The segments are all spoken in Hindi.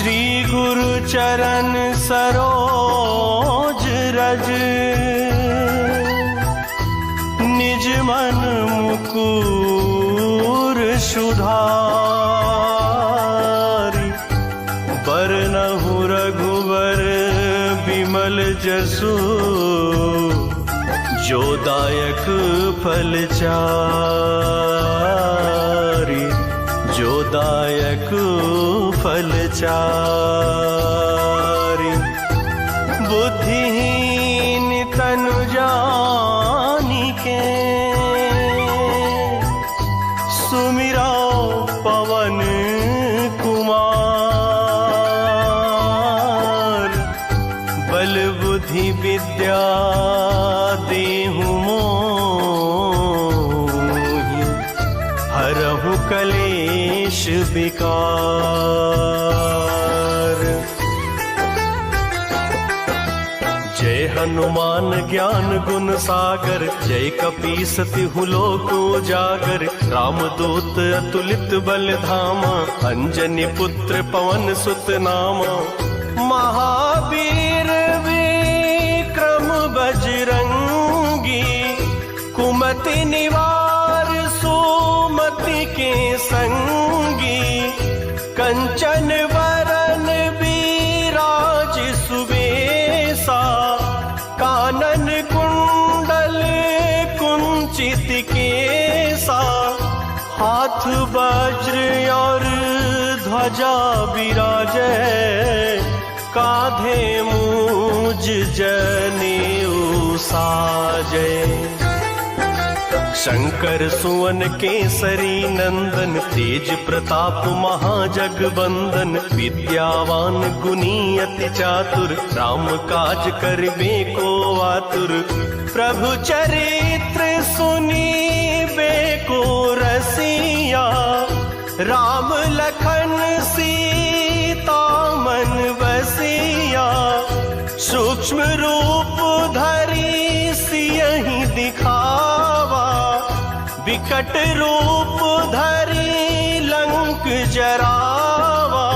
श्री गुरु चरण सरोज रज, निज मन मुकुर सुधारि। बरनहु रघुवर बिमल जसु, जो दायक फल चारि। जो दायक फल चारि। बुद्धिहीन तनु जानिके, सुमिरा पवन कुमार। बल बुद्धि विद्या देहु मोहि, हरहु कलेश विकार। जय हनुमान ज्ञान गुण सागर, जय कपीस तिहु लोक उजागर। रामदूत अतुलित बल धामा, अंजनी पुत्र पवन सुत नामा। महावीर विक्रम बजरंगी, कुमति निवार सुमति के संगी। कंचन वरन विराज सुबेसा, कानन कुंडल कुंचित केसा। हाथ वज्र और ध्वजा विराजे, काधे मूज जनेऊ साजे। शंकर सुवन केसरी नंदन, तेज प्रताप महाजगबंदन। विद्यावान गुणी अति चातुर, राम काज करिबे को आतुर। प्रभु चरित्र सुनीबे को रसिया, राम लखन सीता मन बसिया। सूक्ष्म रूप धरि सियहि दिखावा, विकट रूप धरि लंक जरावा।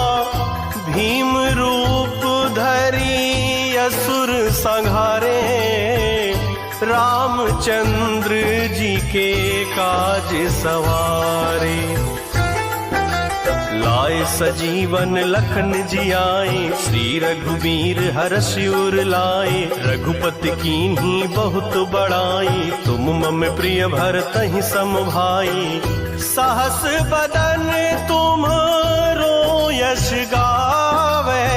भीम रूप धरि असुर संहारे, रामचंद्र जी के काज सवारे। लाए सजीवन लखन जियाए, श्री रघुवीर हर्षि उर लाए। रघुपति कीन्ही बहुत बड़ाई, तुम मम प्रिय भरतहि सम भाई। सहस बदन तुम्हरो यश गावे,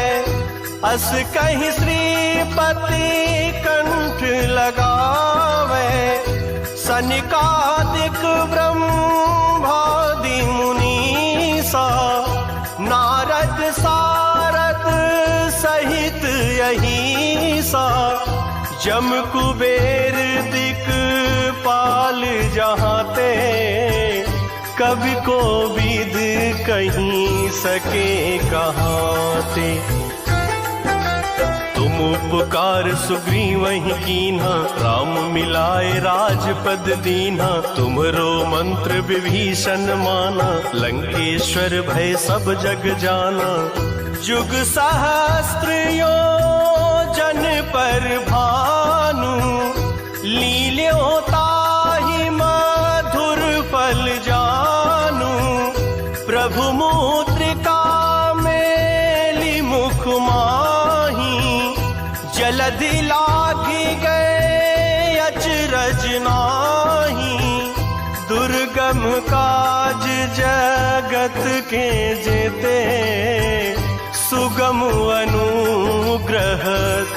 अस कहि श्रीपति कंठ लगावे। सनकादिक ब्रह्मादि मुनीसा, नारद सारद सहित अहिसा। जम कुबेर दिक्पाल जहाते, कवि को विद कहीं सके कहाते। तुम उपकार सुग्रीवहि कीन्हा, राम मिलाए राजपद दीन्हा। तुम्हरो मंत्र विभीषण माना, लंकेश्वर भय सब जग जाना। जुग सहस्त्र योजन पर भानु, लील्यों ताहि मधुर फल जानू। प्रभु मुद्रिका मेलि मुख माही, जलधि लागी गए अचरज नाही। दुर्गम काज जगत के जेते, सुगम अनुग्रह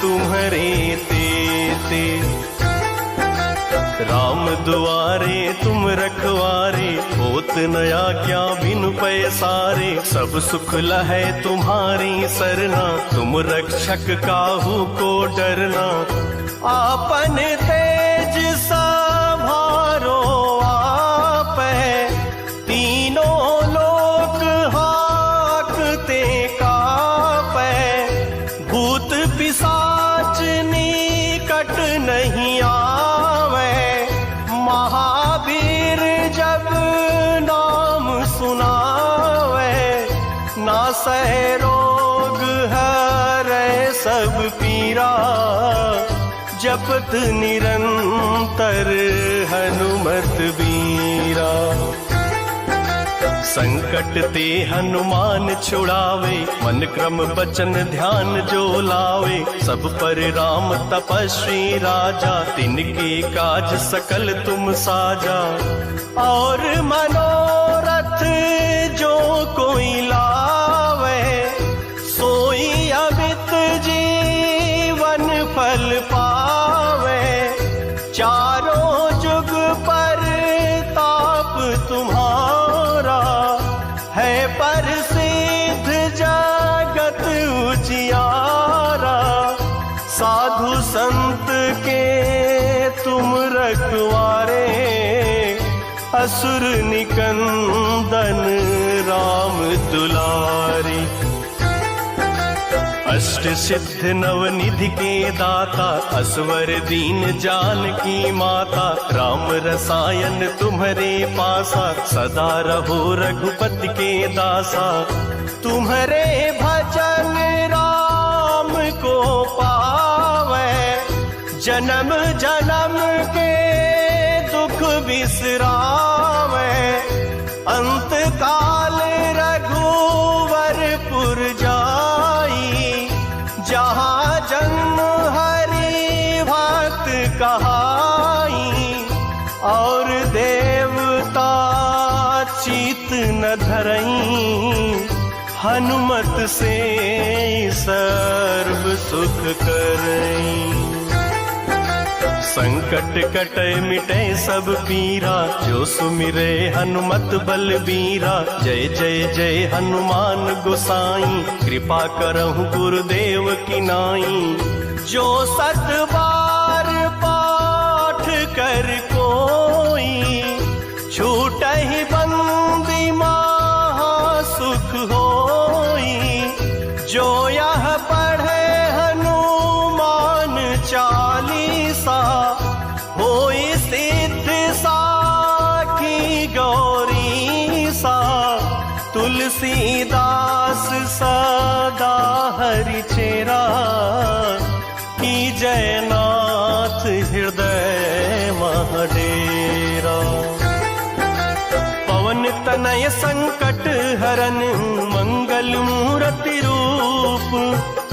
तुम्हरे तेते। राम दुआरे तुम रखवारे, होत न आज्ञा बिनु पैसारे। सब सुख लहै तुम्हारी सरना, तुम रक्षक काहू को डरना। आपन तेज संभारो आपै, तीनों लोक हाकते कापै। भूत पिशाच निकट नहीं आवे, महावीर जब नाम सुनावे। नासै रोग सब पीरा, जपत निरंतर हनुमत बीरा। संकट ते हनुमान छुड़ावे, मन क्रम बचन ध्यान जो लावे। सब पर राम तपस्वी राजा, तिनके काज सकल तुम साजा। और मनोरथ जो कोई लावे, सोई अमित जीवन फल पावे। चारों जुग पर ताप तुम्हारा, है प्रसिद्ध जगत उजियारा। साधु संत के तुम रखवारे, असुर निकंदन राम दुलारी। अष्ट सिद्ध नवनिधि के दाता, असवर दीन जानकी माता। राम रसायन तुम्हारे पासा, सदा रहो रघुपति के दासा। तुम्हारे भजन राम को पावे, जन्म जन्म के दुख बिसरावे। अंत काल रघुवरपुर जाई, जहाँ जन्म हरि भक्त कहाई। और देवता चित न धरई, हनुमत से सर्व सुख करई। संकट कटे मिटे सब पीरा, जो सुमिरे हनुमत बलबीरा। जय जय जय हनुमान गोसाई, कृपा करहु गुरुदेव की नाई। जो सत बार पाठ कर कोई, छूटहि बंदी महा सुख होई। जो यह पढ़े हनुमान चालीसा, होई सिद्ध साखी गौरी सा। तुलसीदास सदा हरि चेरा, की जयनाथ हृदय महडेरा। पवन तनय संकट हरन, मंगल मूर्ति रूप।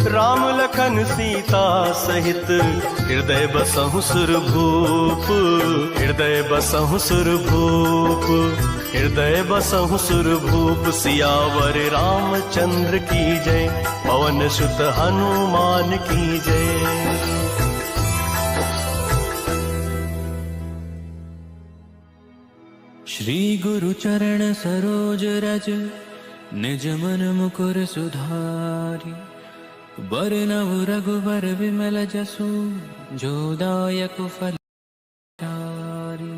राम लखन सीता सहित, हृदय बसहु सुरभूप। हृदय बसहु सुरभूप, हृदय बसहु सुरभूप। सियावर रामचंद्र की जय, पवन सुत हनुमान की जय। श्री गुरु चरण सरोज रज, निज मन मुकुर सुधारी। बरनव रघुबर विमल जसु, जो दायक फल चारि।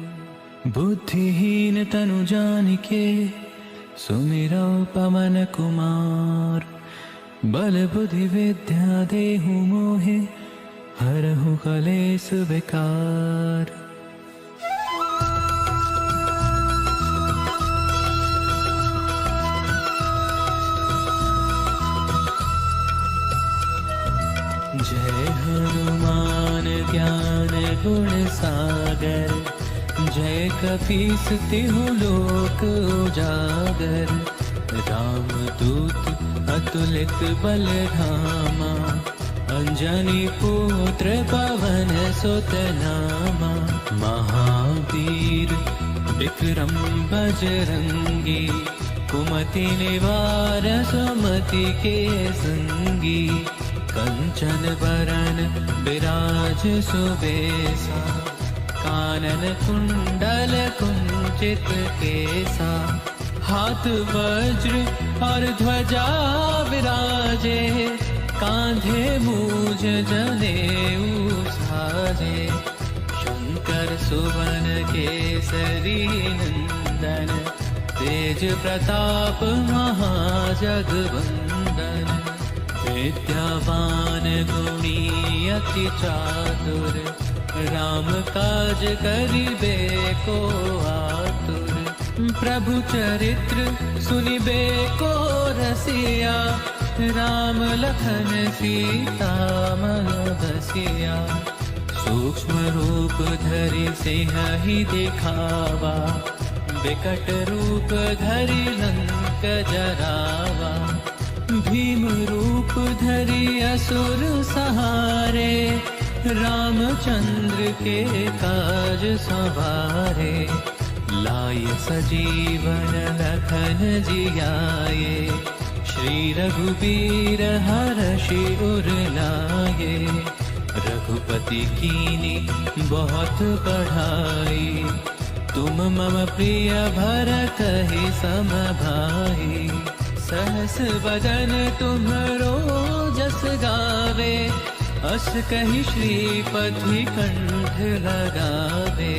बुद्धिहीन तनु जानिके, सुमिरौ पवन कुमार। बल बुद्धि विद्या देहु मोहे, हरहु कलेस विकार। जय हनुमान ज्ञान गुण सागर, जय कपीस तिहु लोक उजागर। राम दूत अतुलित बल धामा, अंजनी पुत्र पवन सुत नामा। महावीर विक्रम बजरंगी, कुमति निवार सुमति के संगी। कंचन बरन बिराज सुबेसा, कानन कुंडल कुंचित केसा। हाथ वज्र और ध्वजा विराजे, कांधे मूज जनेऊ साजे। शंकर सुवन केसरी नंदन, तेज प्रताप महाजगवंदन। विद्यावान गुणी अति चातुर, राम काज करिबे को आतुर। प्रभु चरित्र सुनिबे को रसिया, राम लखन सीता मन बसिया। सूक्ष्म रूप धरि सिंह ही दिखावा, विकट रूप धरि लंक जरावा। भीम रूप धरि असुर सहारे, रामचंद्र के काज सवारे। लाय सजीवन लखन जियाए, श्री रघुबीर हरषि उर लाए। रघुपति कीनी बहुत बढ़ाई, तुम मम प्रिय भरतहि सम भाई। सहस बदन तुम्हरो जस गावे, अस कहि श्रीपति कंठ लगावे।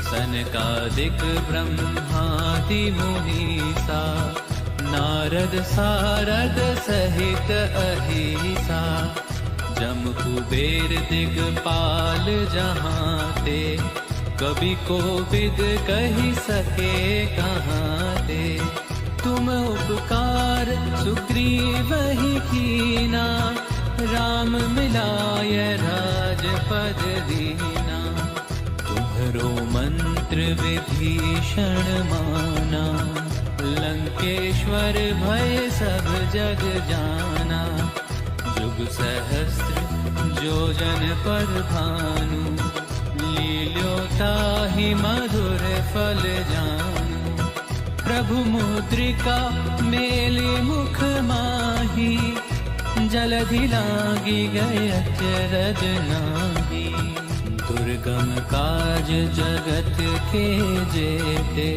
सनकादिक ब्रह्मादि मुनीसा, नारद सारद सहित अहिसा। जम कुबेर दिगपाल जहाँ ते, कवि कोविद कहि सके कहाँ ते। तुम उपकार सुग्रीवहि कीना, राम मिलाय राजपद दीना। तुम्हरो मंत्र विभीषण माना, लंकेश्वर भय सब जग जाना। जुग सहस्त्र जो जन पर भानु, लील्योताहि मधुर फल जानू। प्रभु मुद्रिका मेलि मुख माही, जलधि लागी गए अचरज नाही। दुर्गम काज जगत के जेते,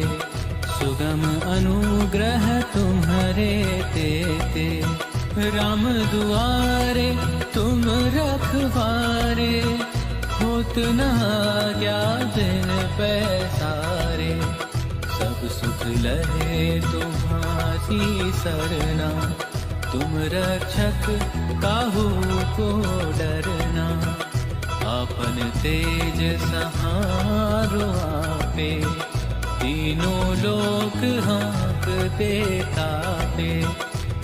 सुगम अनुग्रह तुम्हरे तेते। राम दुआरे तुम रखवारे, होत न आज्ञा बिन पैसारे। सब सुख लहे तुम्हारी सरना, तुम रक्षक काहू को डरना। आपन तेज सहारो आपे, तीनों लोक हाँकते कापे।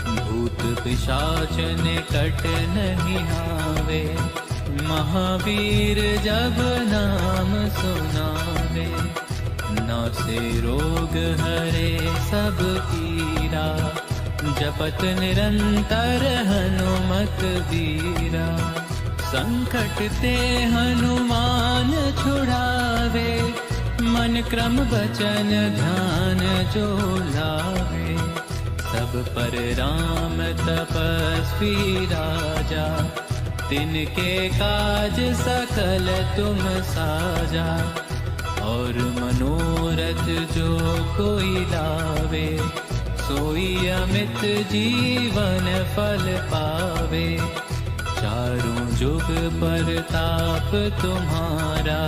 भूत पिशाच निकट नहीं आवे, महावीर जब नाम सुनावे। नासे रोग हरे सब पीरा, जपत निरंतर हनुमत बीरा। संकट ते हनुमान छुड़ावे, मन क्रम वचन ध्यान जो लावे। सब पर राम तपस्वी राजा, तिनके काज सकल तुम साजा। और मनोरथ जो कोई लावे, सोई अमित जीवन फल पावे। चारों जुग परताप तुम्हारा,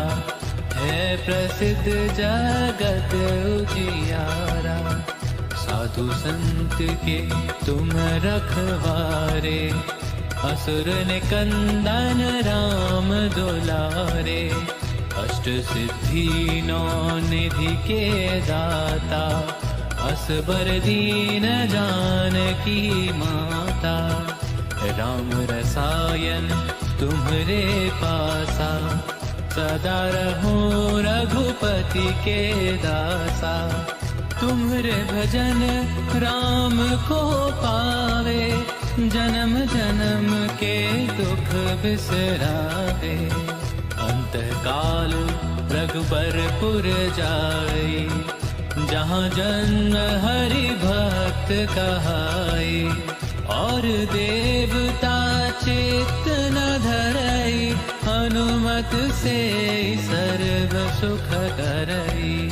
है प्रसिद्ध जगत उजियारा। साधु संत के तुम रखवारे, असुर निकंदन राम दुलारे। अष्ट सिद्धि नौ निधि के दाता, असबर दीन जानकी माता। राम रसायन तुम्हरे पासा, सदा रहो रघुपति के दासा। तुम्हरे भजन राम को पावे, जन्म जन्म के दुख बिसरावे। अंतकाल रघुबरपुर जाई, जहाँ जन्म हरि भक्त कहाई। और देवता चित्त न धरई, हनुमत से सर्व सुख करई।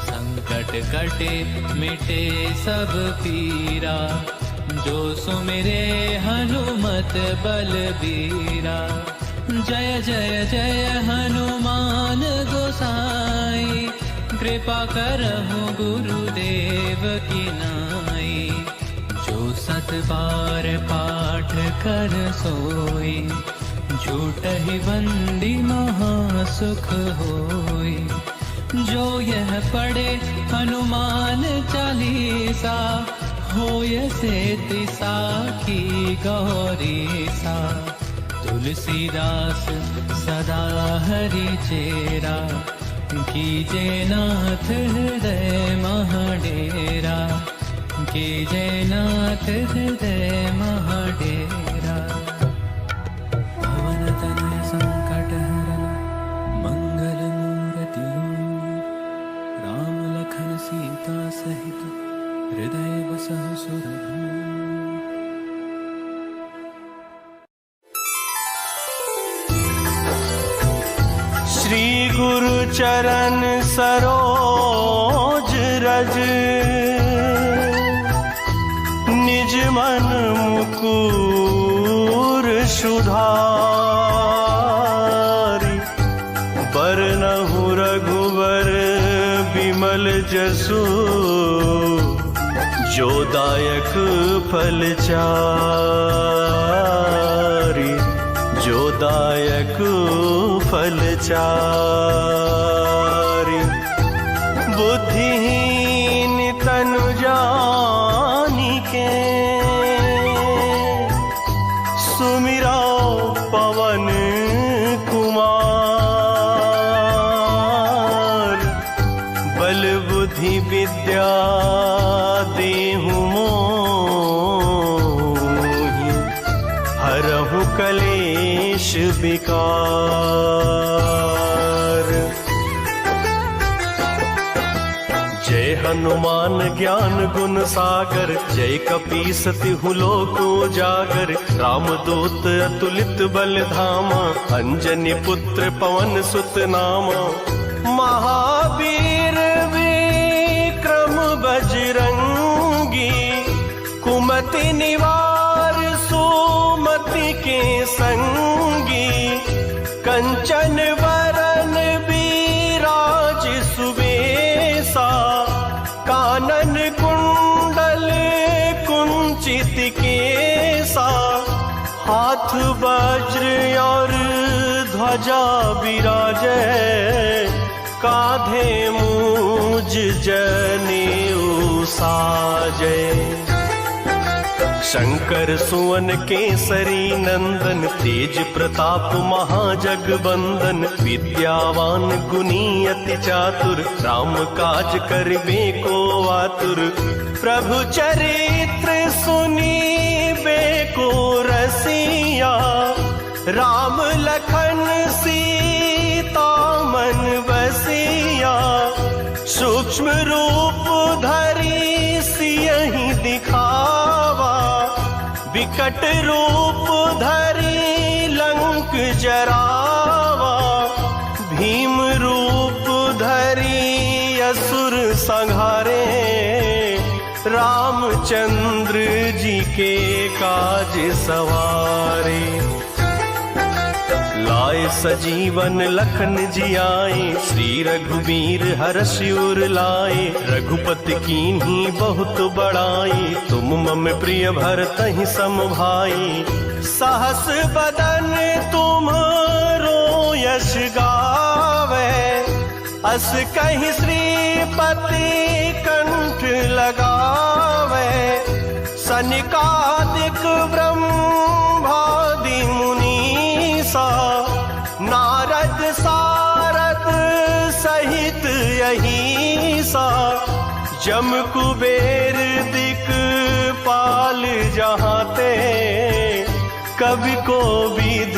संकट कटे मिटे सब पीरा, जो सुमिरे हनुमत बलबीरा। जय जय जय हनुमान गोसाई, कृपा करहु गुरुदेव की नाई। जो सत बार पाठ कर सोई, झूठहि बंदी महासुख होई। जो यह पढ़े हनुमान चालीसा, होय से साखी गौरी सा। तुलसीदास सदा हरि चेरा, कीजे नाथ हृदय महाडेरा, कीजे नाथ हृदय महाडेरा। पवन तनय संकट हरन मंगल मूर्ति, राम लखन सीता सहित हृदय बसहु सुरभूप। श्री गुरु चरण सरोज रज, निज मन मुकुर सुधारि। बरनहु रघुवर बिमल जसु, जो दायक फल चारि, जो दायक फल चारि। बुद्धिहीन तनु जानिके, सुमिरा पवन कुमार। बल बुद्धि विद्या देहु मोहि, हरहु कलेश विकार। जय हनुमान ज्ञान गुण सागर, जय कपीस तिहु लोक उजागर। रामदूत अतुलित बल धामा, अंजनी पुत्र पवन सुत नामा। महावीर विक्रम बजरंगी, कुमति निवार सुमति के संगी। कंचन वरन विराज सुबेसा, कानन कुंडल कुंचित केसा। हाथ वज्र और ध्वजा विराजे, काधे मूज जनेऊ साजे। शंकर सुवन केसरी नंदन, तेज प्रताप महाजगबंदन। विद्यावान गुणी अति चातुर, राम काज करिबे को आतुर। प्रभु चरित्र सुनीबे को रसिया, राम लखन सीता मन बसिया। सूक्ष्म रूप धरि सियहि दिखावा, विकट रूप धरि लंक जरावा। भीम रूप धरि असुर संहारे, रामचंद्र जी के काज सवारे। लाए सजीवन लखन जियाए, श्री रघुवीर हर्षि उर लाए। रघुपति कीन्ही बहुत बड़ाई, तुम मम प्रिय भरतहि सम भाई। सहस बदन तुम्हरो यश गावे, अस कहि श्रीपति कंठ लगावे। सनकादिक ब्रह्मादि मुनीसा, नारद सारद सहित अहिसा। जम कुबेर दिक्पाल जहाते, कवि को विद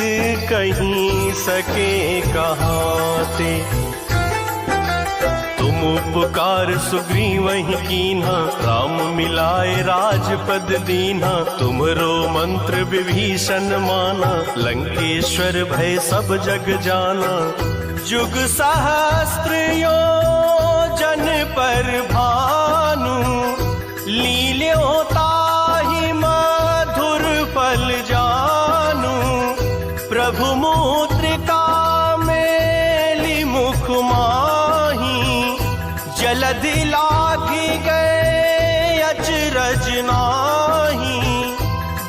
कहीं सके कहाते। तुम उपकार सुग्रीवहि कीन्हा, राम मिलाए राजपद दीन्हा। तुमरो मंत्र विभीषण माना, लंकेश्वर भय सब जग जाना। जुग सहस्त्र योजन पर भानु, लील्यों ताहि मधुर फल जानू। प्रभु मुद्रिका मेली मुख माही, जलधि लागी गए अचरज नाही।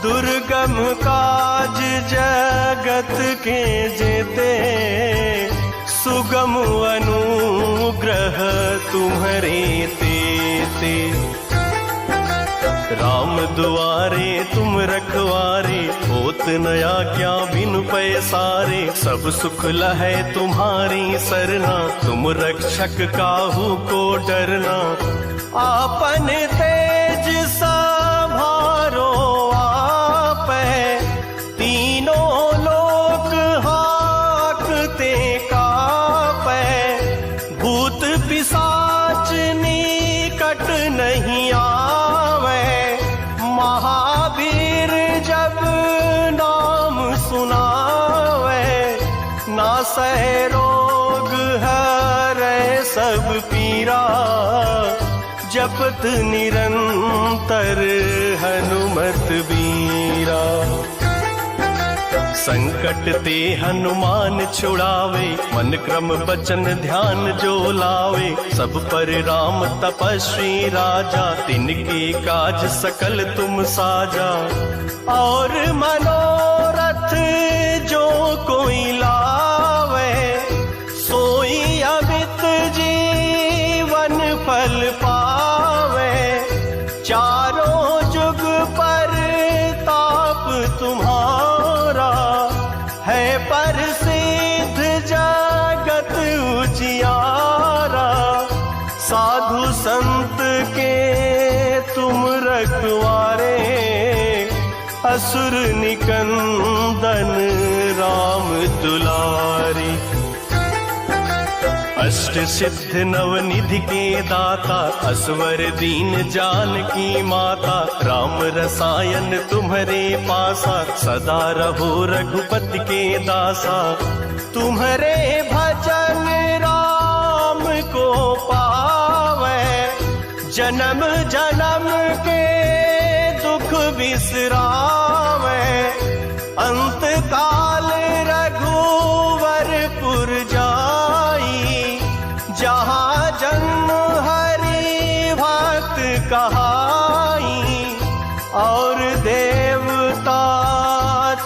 दुर्गम काज जगत के जेते, सुगम अनुग्रह तुम्हरे तेते। राम दुआरे तुम रखवारे, होत नया क्या बिनु पैसारे। सब सुख लहै तुम्हारी सरना, तुम रक्षक काहू को डरना। आपन तेज संभारो आपै, तीनों लोक हाकते कापै। भूत पिशाच निकट नहीं आवे, महावीर जब नाम सुनावे। नासै रोग हरै सब पीरा, जपत निरंतर हनुमत बीरा। संकट ते हनुमान छुड़ावे, मन क्रम बचन ध्यान जो लावे। सब पर राम तपस्वी राजा, तिनके काज सकल तुम साजा। और मनोरथ जो कोई लावे, सोई अमित जीवन फल पावे। चारों जुग पर ताप तुम्हारा, है प्रसिद्ध जगत उजियारा। साधु संत के तुम रखवारे, असुर निकंदन राम दुलारी। अष्ट सिद्ध नवनिधि के दाता, असवर दीन जानकी माता। राम रसायन तुम्हारे पासा, सदा रहो रघुपति के दासा। तुम्हारे भजन राम को पावे, जन्म जन्म के दुख बिसरावे। अंत काल रघुवरपुर जाई, जहाँ जन्म हरि भक्त कहाई। और देवता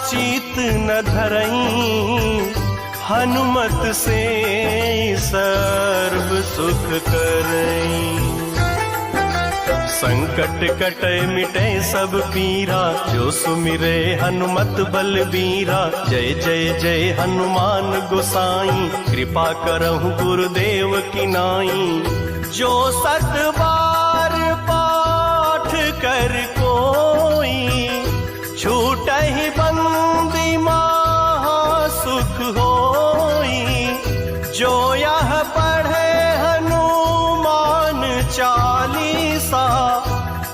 चित न धरई, हनुमत से सर्व सुख करई। संकट कटे मिटे सब पीरा, जो सुमिरे हनुमत बलबीरा। जय जय जय हनुमान गोसाई, कृपा करहु गुरुदेव की नाई। जो सत बार पाठ कर कोई, छूटहि बंदी महा सुख होई। जो यह पढ़े हनुमान चालीसा,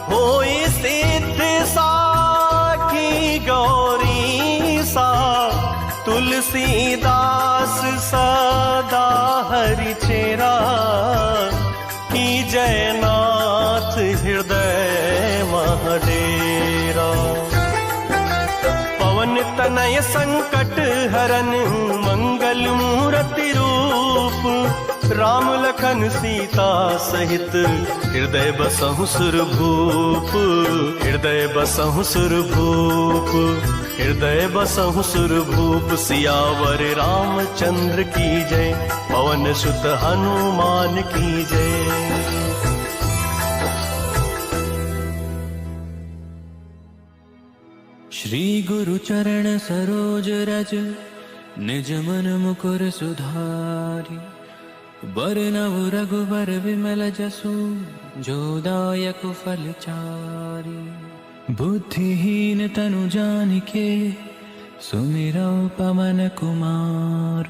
होई सिद्ध साखी गौरी सा। तुलसीदास सदा हरि चेरा, की जयनाथ हृदय महडेरा। पवन तनय संकट हरन, मंगल मूर्ति रूप। राम लखन सीता सहित, हृदय बसहु सुरभूप। हृदय बसहु सुरभूप, हृदय बसहु सुरभूप। सियावर रामचंद्र की जय, पवन सुत हनुमान की जय। श्री गुरु चरण सरोज रज, निज मन मुकुर सुधारी। बरनव रघुबर विमल जसु, जो दायक फल चारि। बुद्धिहीन तनु जानिके, सुमिरौ पवन कुमार।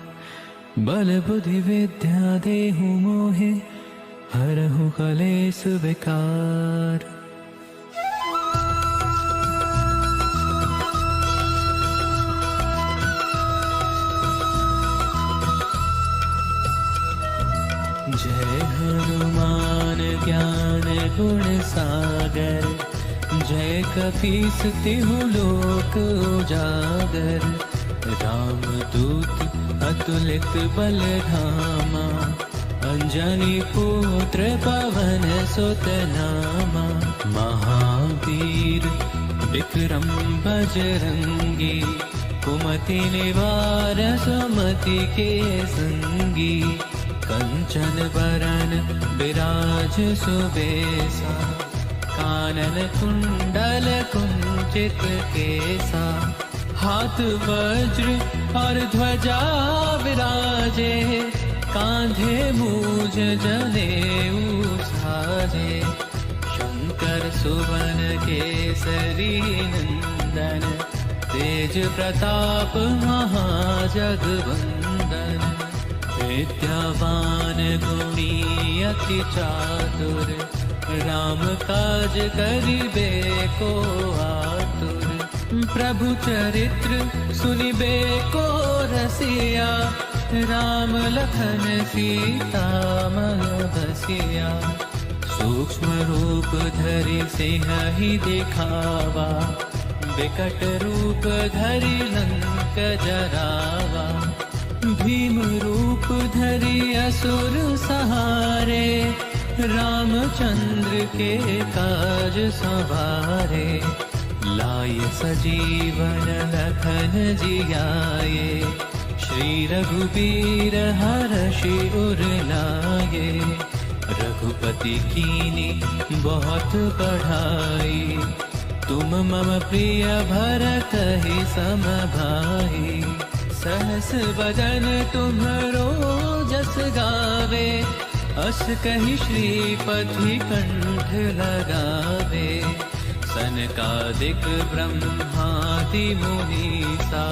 बल बुद्धि विद्या देहु मोहे, हरहु कलेस विकार। जय हनुमान ज्ञान गुण सागर, जय कपीस तिहु लोक उजागर। राम दूत अतुलित बल धामा, अंजनी पुत्र पवन सुत नामा। महावीर विक्रम बजरंगी, कुमति निवार सुमति के संगी। कंचन बरन बिराज सुबेसा, कानन कुंडल कुंचित केसा, हाथ वज्र और ध्वजा विराजे, कांधे मूज जनेऊ साजे। शंकर सुवन केसरी नंदन, तेज प्रताप महाजगवंदन। विद्यावान गुणी अति चातुर, राम काज करिबे को आतुर। प्रभु चरित्र सुनिबे को रसिया, राम लखन सीता मन बसिया। सूक्ष्म रूप धरि सिंहि दिखावा, विकट रूप धरि लंक जरावा। भीम रूप धरि असुर सहारे, रामचंद्र के काज संवारे। लाय सजीवन लखन जियाए, श्री रघुबीर हरषि उर लाए। रघुपति कीनी बहुत बढ़ाई, तुम मम प्रिय भरत ही सम भाई। सहस बदन तुम्हरो जस गावे, अस कहि श्रीपति कंठ लगावे। सनकादिक ब्रह्मादि मुनीसा,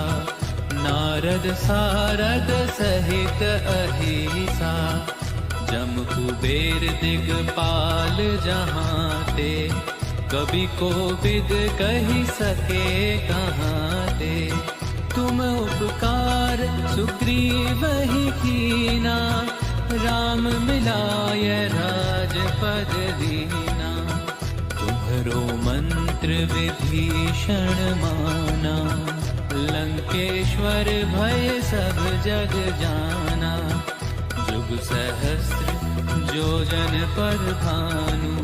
नारद सारद सहित अहिसा। जम कुबेर दिगपाल जहांते, कवि कोविद कहि सके कहाते। तुम उपकार सुग्रीव ही कीना, राम मिलाय राजपद दीना। तुम्हरो मंत्र विभीषण माना, लंकेश्वर भय सब जग जाना। जुग सहस्त्र योजन पर भानु,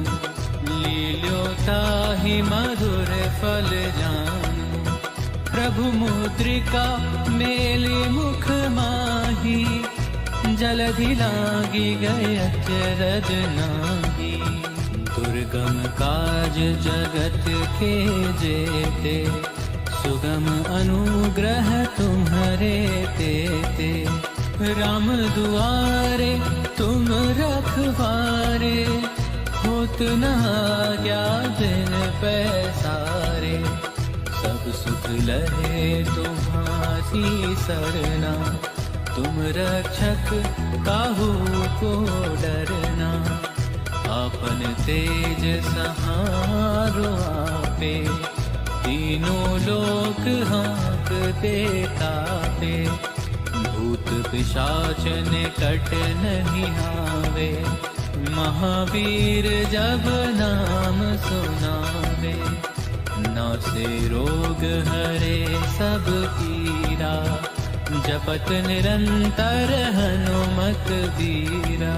लील्योताहि मधुर फल जानू। प्रभु मुद्रिका मेलि मुख माही, जलधि लागी गए अचरज नाही। दुर्गम काज जगत के जेते, सुगम अनुग्रह तुम्हरे तेते। राम दुआरे तुम रखवारे, होत न आज्ञा बिन पैसारे। सब सुख लहे तुम्हारी सरना, तुम रक्षक काहू को डरना। आपन तेज सहारो आपे, तीनों लोक हाँकते कापे। भूत पिशाच निकट नहीं आवे, महावीर जब नाम सुनावे। नासे रोग हरे सब पीरा, जपत निरंतर हनुमत बीरा।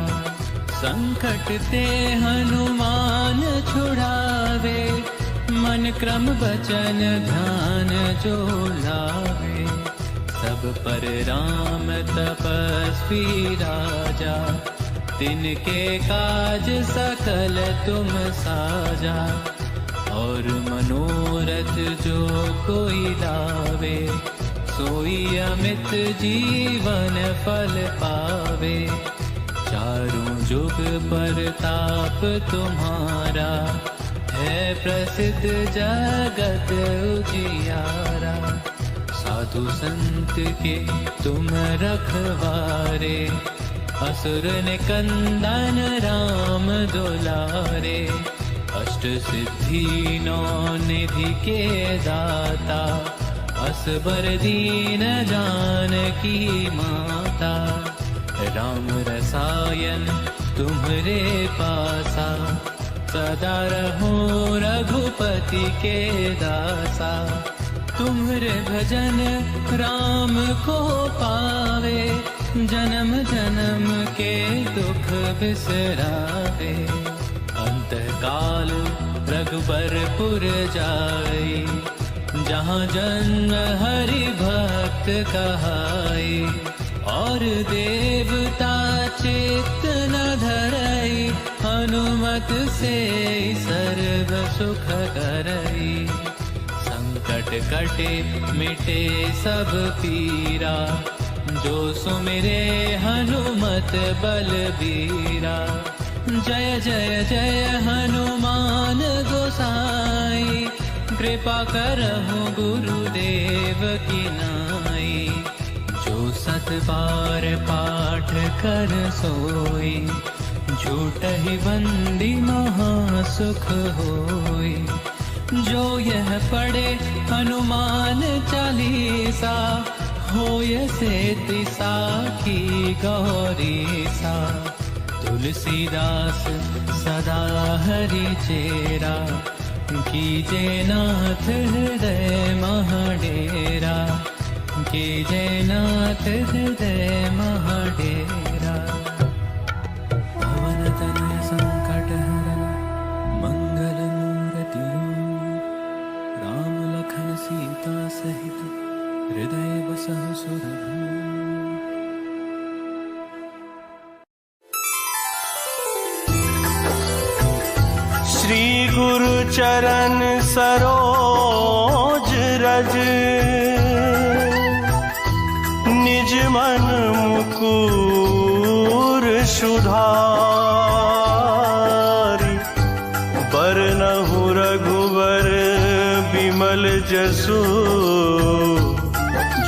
संकट ते हनुमान छुड़ावे, मन क्रम वचन ध्यान जो लावे। सब पर राम तपस्वी राजा, तिनके काज सकल तुम साजा। और मनोरथ जो कोई लावे, सोई अमित जीवन फल पावे। चारों जुग परताप तुम्हारा, है प्रसिद्ध जगत उजियारा। साधु संत के तुम रखवारे, असुर निकंदन राम दुलारे। अष्ट सिद्धि नौ निधि के दाता, असबर दीन जानकी माता। राम रसायन तुम्हरे पासा, सदा रहो रघुपति के दासा। तुम्हरे भजन राम को पावे, जन्म जन्म के दुख बिसरावे। अंतकाल रघुबरपुर जाई, जहाँ जन्म हरि भक्त कहाई। और देवता चित्त न धरई, हनुमत से सर्व सुख करई। संकट कटे मिटे सब पीरा, जो सुमिरे हनुमत बलबीरा। जय जय जय हनुमान गोसाई, कृपा करहु गुरुदेव की नाई। जो सत बार पाठ कर सोई, झूठहि बंदी महासुख होई। जो यह पढ़े हनुमान चालीसा, होय सेति साखी गौरीसा। तुलसीदास सदा हरि चेरा, कीजे नाथ हृदय महाडेरा। कीजे नाथ हृदय महाडेरा। पवन तनय संकट हरन मंगल मूर्ति, राम लखन सीता सहित हृदय बसहु सुरभूप। श्री गुरु चरण सरोज रज, निज मन मुकुर सुधारि। बरनहु रघुवर बिमल जसु,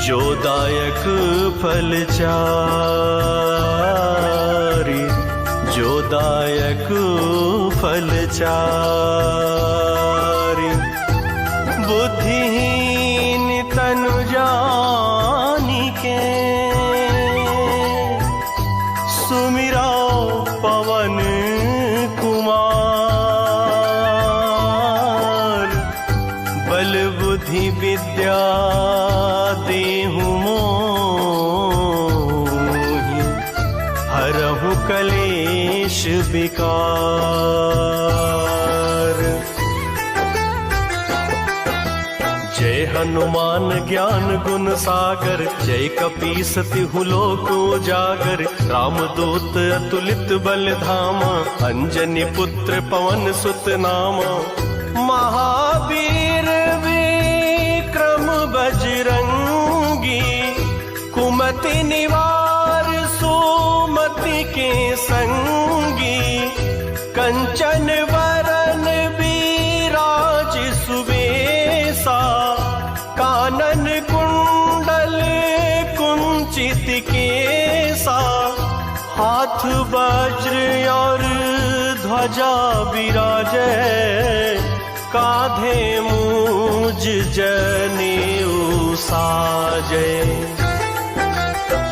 जो दायक फल चारि। जो दायक फल चारि। बुद्धिहीन तनु जानिके, सुमिरा पवन कुमार। बल बुद्धि विद्या देहु मोहि, हरहु कलेश विकार। जय हनुमान ज्ञान गुण सागर, जय कपीस तिहु लोक उजागर। रामदूत अतुलित बल धामा, अंजनी पुत्र पवन सुत नामा। महावीर विक्रम बजरंगी, कुमति निवार सुमति के संगी। कंचन वरन विराज सुबेसा, कानन कुंडल कुंचित केसा। हाथ वज्र और ध्वजा विराजे, काधे मूज जनेऊ साजे।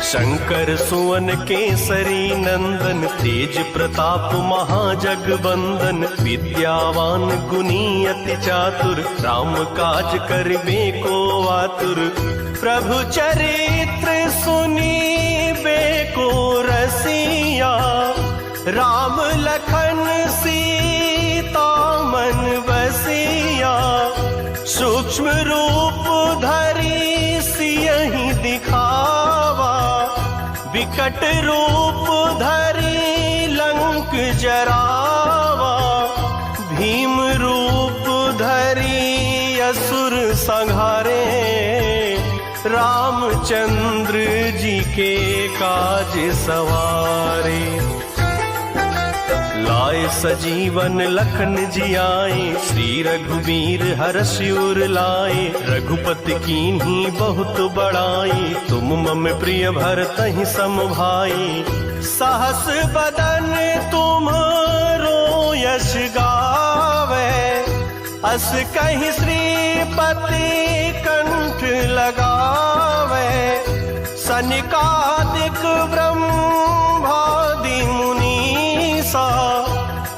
शंकर सुवन केसरी नंदन, तेज प्रताप महाजगबंदन। विद्यावान गुणी अति चातुर, राम काज करिबे को आतुर। प्रभु चरित्र सुनीबे को रसिया, राम लखन सीता मन बसिया। सूक्ष्म रूप धरि सियहि दिखावा, विकट रूप धरि लंक जरावा। भीम रूप धरि असुर संहारे, रामचंद्र जी के काज सवारे। लाए सजीवन लखन जियाए, श्री रघुवीर हर्षि उर लाए। रघुपति कीन्ही बहुत बड़ाई, तुम मम प्रिय भरतहि सम भाई। सहस बदन तुम्हारो यश गावे, अस कहि श्रीपति कंठ लगावे। सनकादिक ब्रह्मादि मुनीसा,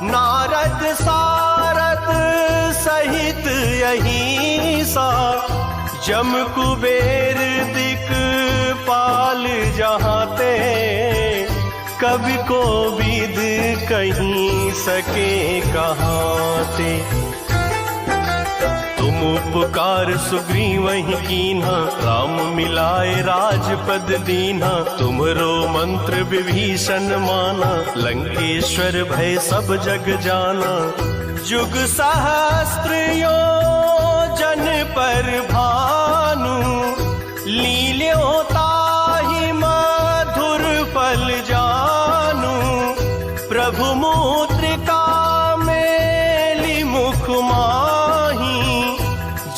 नारद सारद सहित अहिसा। जम कुबेर दिक्पाल जहाते, कवि को विद कहीं सके कहाते। तुम तुम उपकार सुग्रीवहि कीन्हा, राम मिलाए राजपद दीन्हा। तुमरो मंत्र विभीषण माना, लंकेश्वर भय सब जग जाना। जुग सहस्त्र योजन पर भानु, लील्यों ताहि मधुर फल जानू। प्रभु मुद्रिका मेलि मुख माही,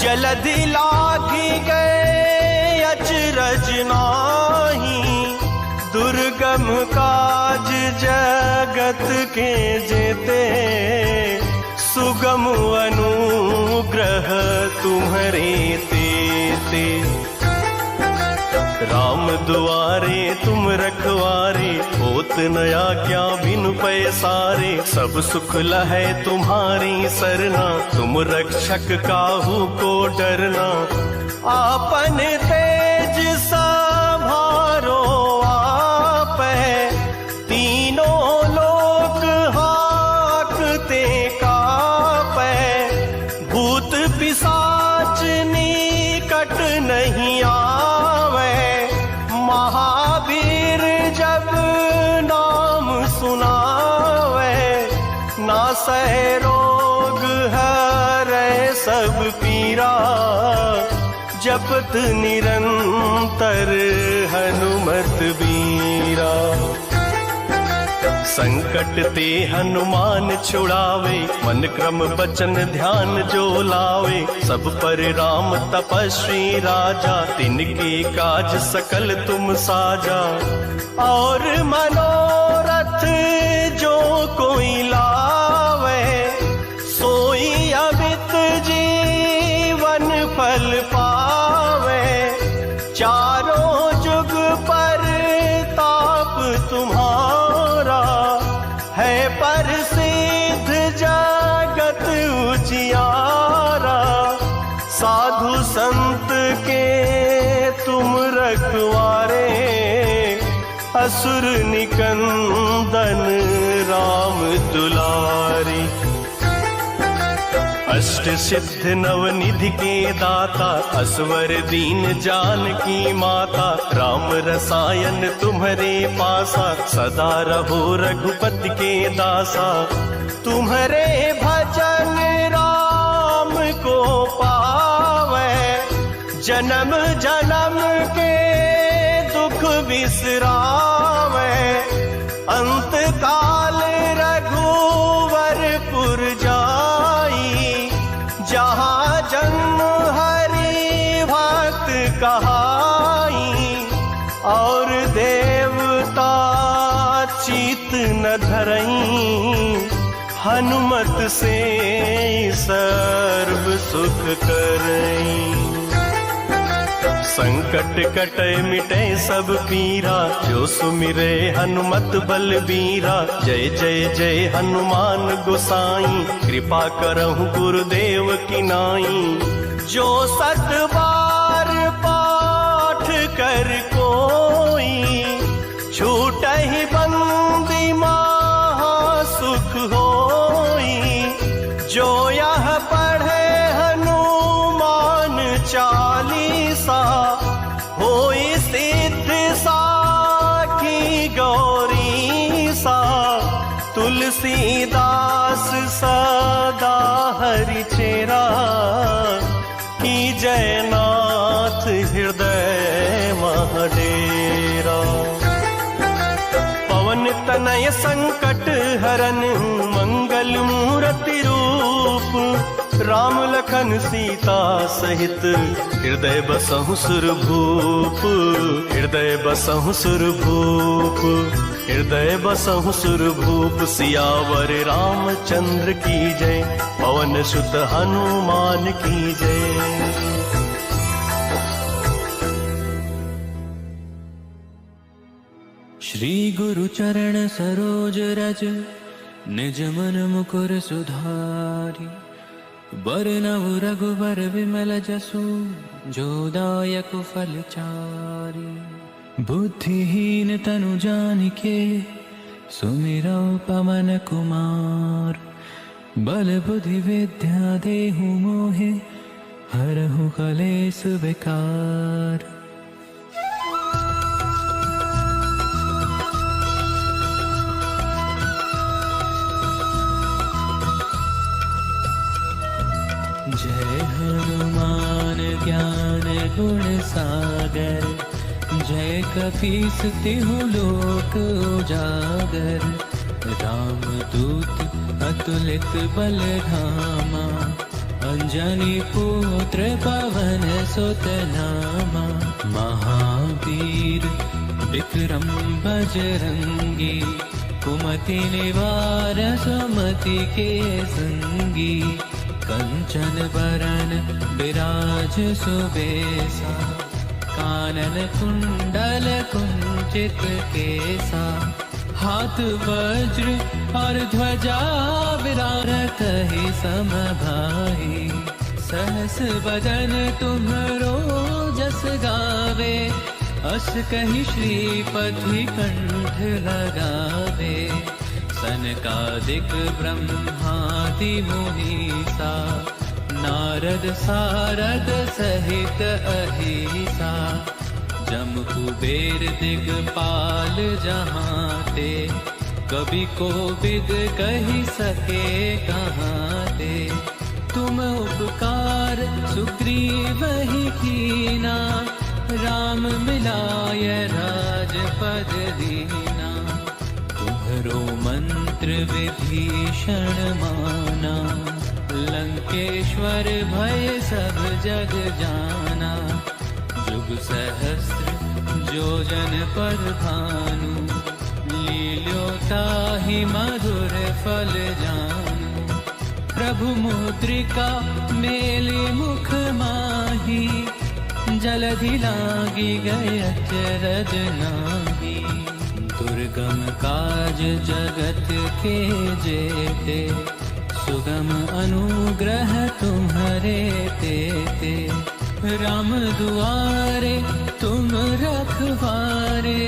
जलधि लागी गए अचरज नाहीं। दुर्गम काज जगत के जेते, सुगम अनुग्रह तुम्हरे तेते। राम दुआरे तुम रखवारे, होत न आज्ञा बिनु पैसारे। सब सुख लहै तुम्हारी सरना, तुम रक्षक काहू को डरना। आपन तेज संभारो आपै, तीनों लोक हाकते कापै। भूत पिशाच निकट नहीं आवे, महावीर जब नाम सुनावे। नासै रोग हरै सब पीरा, जपत निरंतर हनुमत बीरा। संकट ते हनुमान छुड़ावे, मन क्रम बचन ध्यान जो लावे। सब पर राम तपस्वी राजा, तिनके काज सकल तुम साजा। और मनोरथ जो कोई लावे, सोई अमित जीवन फल पावे। चारों जुग पर ताप तुम्हारा, है प्रसिद्ध जगत उजियारा। साधु संत के तुम रखवारे, असुर निकंदन राम दुलारी। अष्ट सिद्ध नवनिधि के दाता, असवर दीन जानकी माता। राम रसायन तुम्हरे पासा, सदा रहो रघुपति के दासा। तुम्हरे भजन राम को पावे, जन्म जन्म के दुख बिसरावे। अंत काल रघुवरपुर जाई, जहाँ जन्म हरि भक्त कहाई। और देवता चित न धरई, हनुमत से सर्व सुख करई। संकट कटे मिटे सब पीरा, जो सुमिरे हनुमत बलबीरा। जय जय जय हनुमान गोसाई, कृपा करहु गुरुदेव की नाई। जो सत बार पाठ कर कोई, छूटहि बंदी महा सुख होई। जो यह पढ़े हनुमान चालीसा, होई सिद्ध साखी गौरी सा। तुलसीदास सदा हरि चेरा, की जयनाथ हृदय महडेरा। पवन तनय संकट हरन, मंगल मूर्ति रूप। राम लखन सीता सहित, हृदय बसहु सुरभूप। हृदय बसहु सुरभूप, हृदय बसहु सुरभूप। सियावर रामचंद्र की जय, पवन सुत हनुमान की जय। श्री गुरु चरण सरोज रज, निज मन मुकुर सुधारी। बरनउ रघुबर विमल जसु, जो दायक फल चारि। बुद्धिहीन तनु जानिके, सुमिरौ पवन कुमार। बल बुद्धि विद्या देहु मोहे, हरहु कलेस विकार। जय हनुमान ज्ञान गुण सागर, जय कपीस तिहु लोक उजागर। रामदूत अतुलित बल धामा, अंजनी पुत्र पवन सुत नामा। महावीर विक्रम बजरंगी, कुमति निवार सुमति के संगी। कंचन बरन विराज सुबेसा, कानन कुंडल कुंचित केसा। हाथ वज्र और ध्वजा विराजत ही समभाई। सहस बदन तुम्हरो जस गावे, अस कहि श्रीपति कंठ लगावे। सनकादिक ब्रह्मादि मुनीसा, नारद सारद सहित अहिसा। जम कुबेर दिगपाल जहांते, कवि कोविद कहि सके कहांते। तुम उपकार सुग्रीवहि कीना, राम मिलाय राजपद दीना। तुम्हरो मंत्र विभीषण माना, लंकेश्वर भय सब जग जाना। जुग सहस्र जोजन पर भानु, लील्योताहि मधुर फल जानू। प्रभु मुद्रिका मेलि मुख माही, जलधि लागी गए अचरज नाही। दुर्गम काज जगत के जेते, सुगम अनुग्रह तुम्हारे तेते। राम दुआरे तुम रखवारे,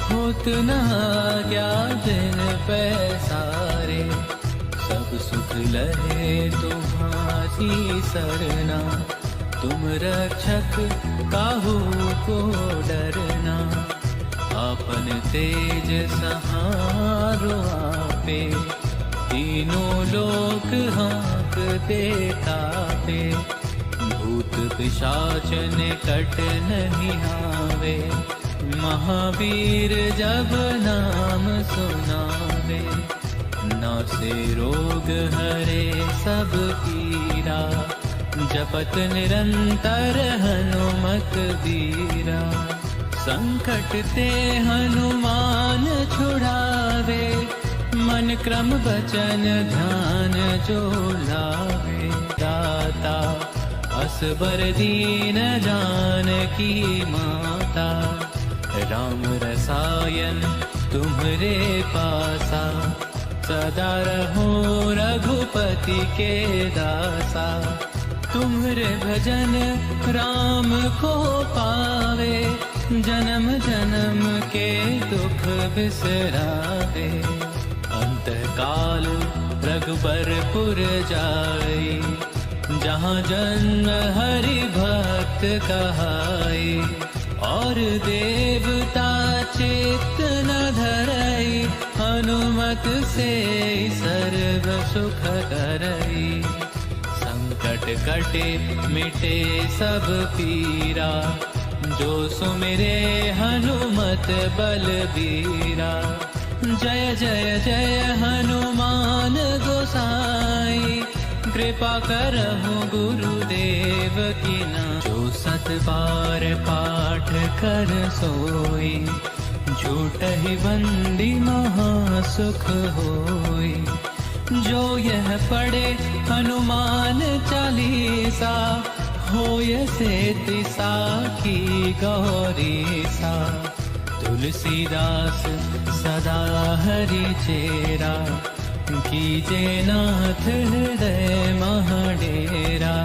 होत न आज्ञा दिन पैसारे। सब सुख लहे तुम्हारी सरना, तुम रक्षक काहू को डरना। आपन तेज सहारो आपे, तीनों लोक हाँकते कापे। भूत पिशाच निकट नहीं आवे, महावीर जब नाम सुनावे। नासे रोग हरे सब पीरा, जपत निरंतर हनुमत बीरा। संकट ते हनुमान छुड़ावे, मन क्रम वचन ध्यान जो लावे। दाता असबर दीन जानकी माता, राम रसायन तुम्हरे पासा। सदा रहो रघुपति के दासा, तुम्हरे भजन राम को पावे। जन्म जन्म के दुख बिसरावे, अंत काल रघुबरपुर जाई। जहाँ जन्म हरि भक्त कहाई, और देवता चित्त न धरई। हनुमत से सर्व सुख करई, संकट कटे मिटे सब पीरा। जो सुमिरे हनुमत बलबीरा, जय जय जय हनुमान गोसाई। कृपा करहु गुरुदेव की नाई। जो सत बार पाठ कर सोई, झूठहि बंदी महासुख होई। जो यह पढ़े हनुमान चालीसा, होय सिद्धि साखी गौरीसा। तुलसीदास सदा हरि चेरा, कीजे नाथ हृदय महाडेरा।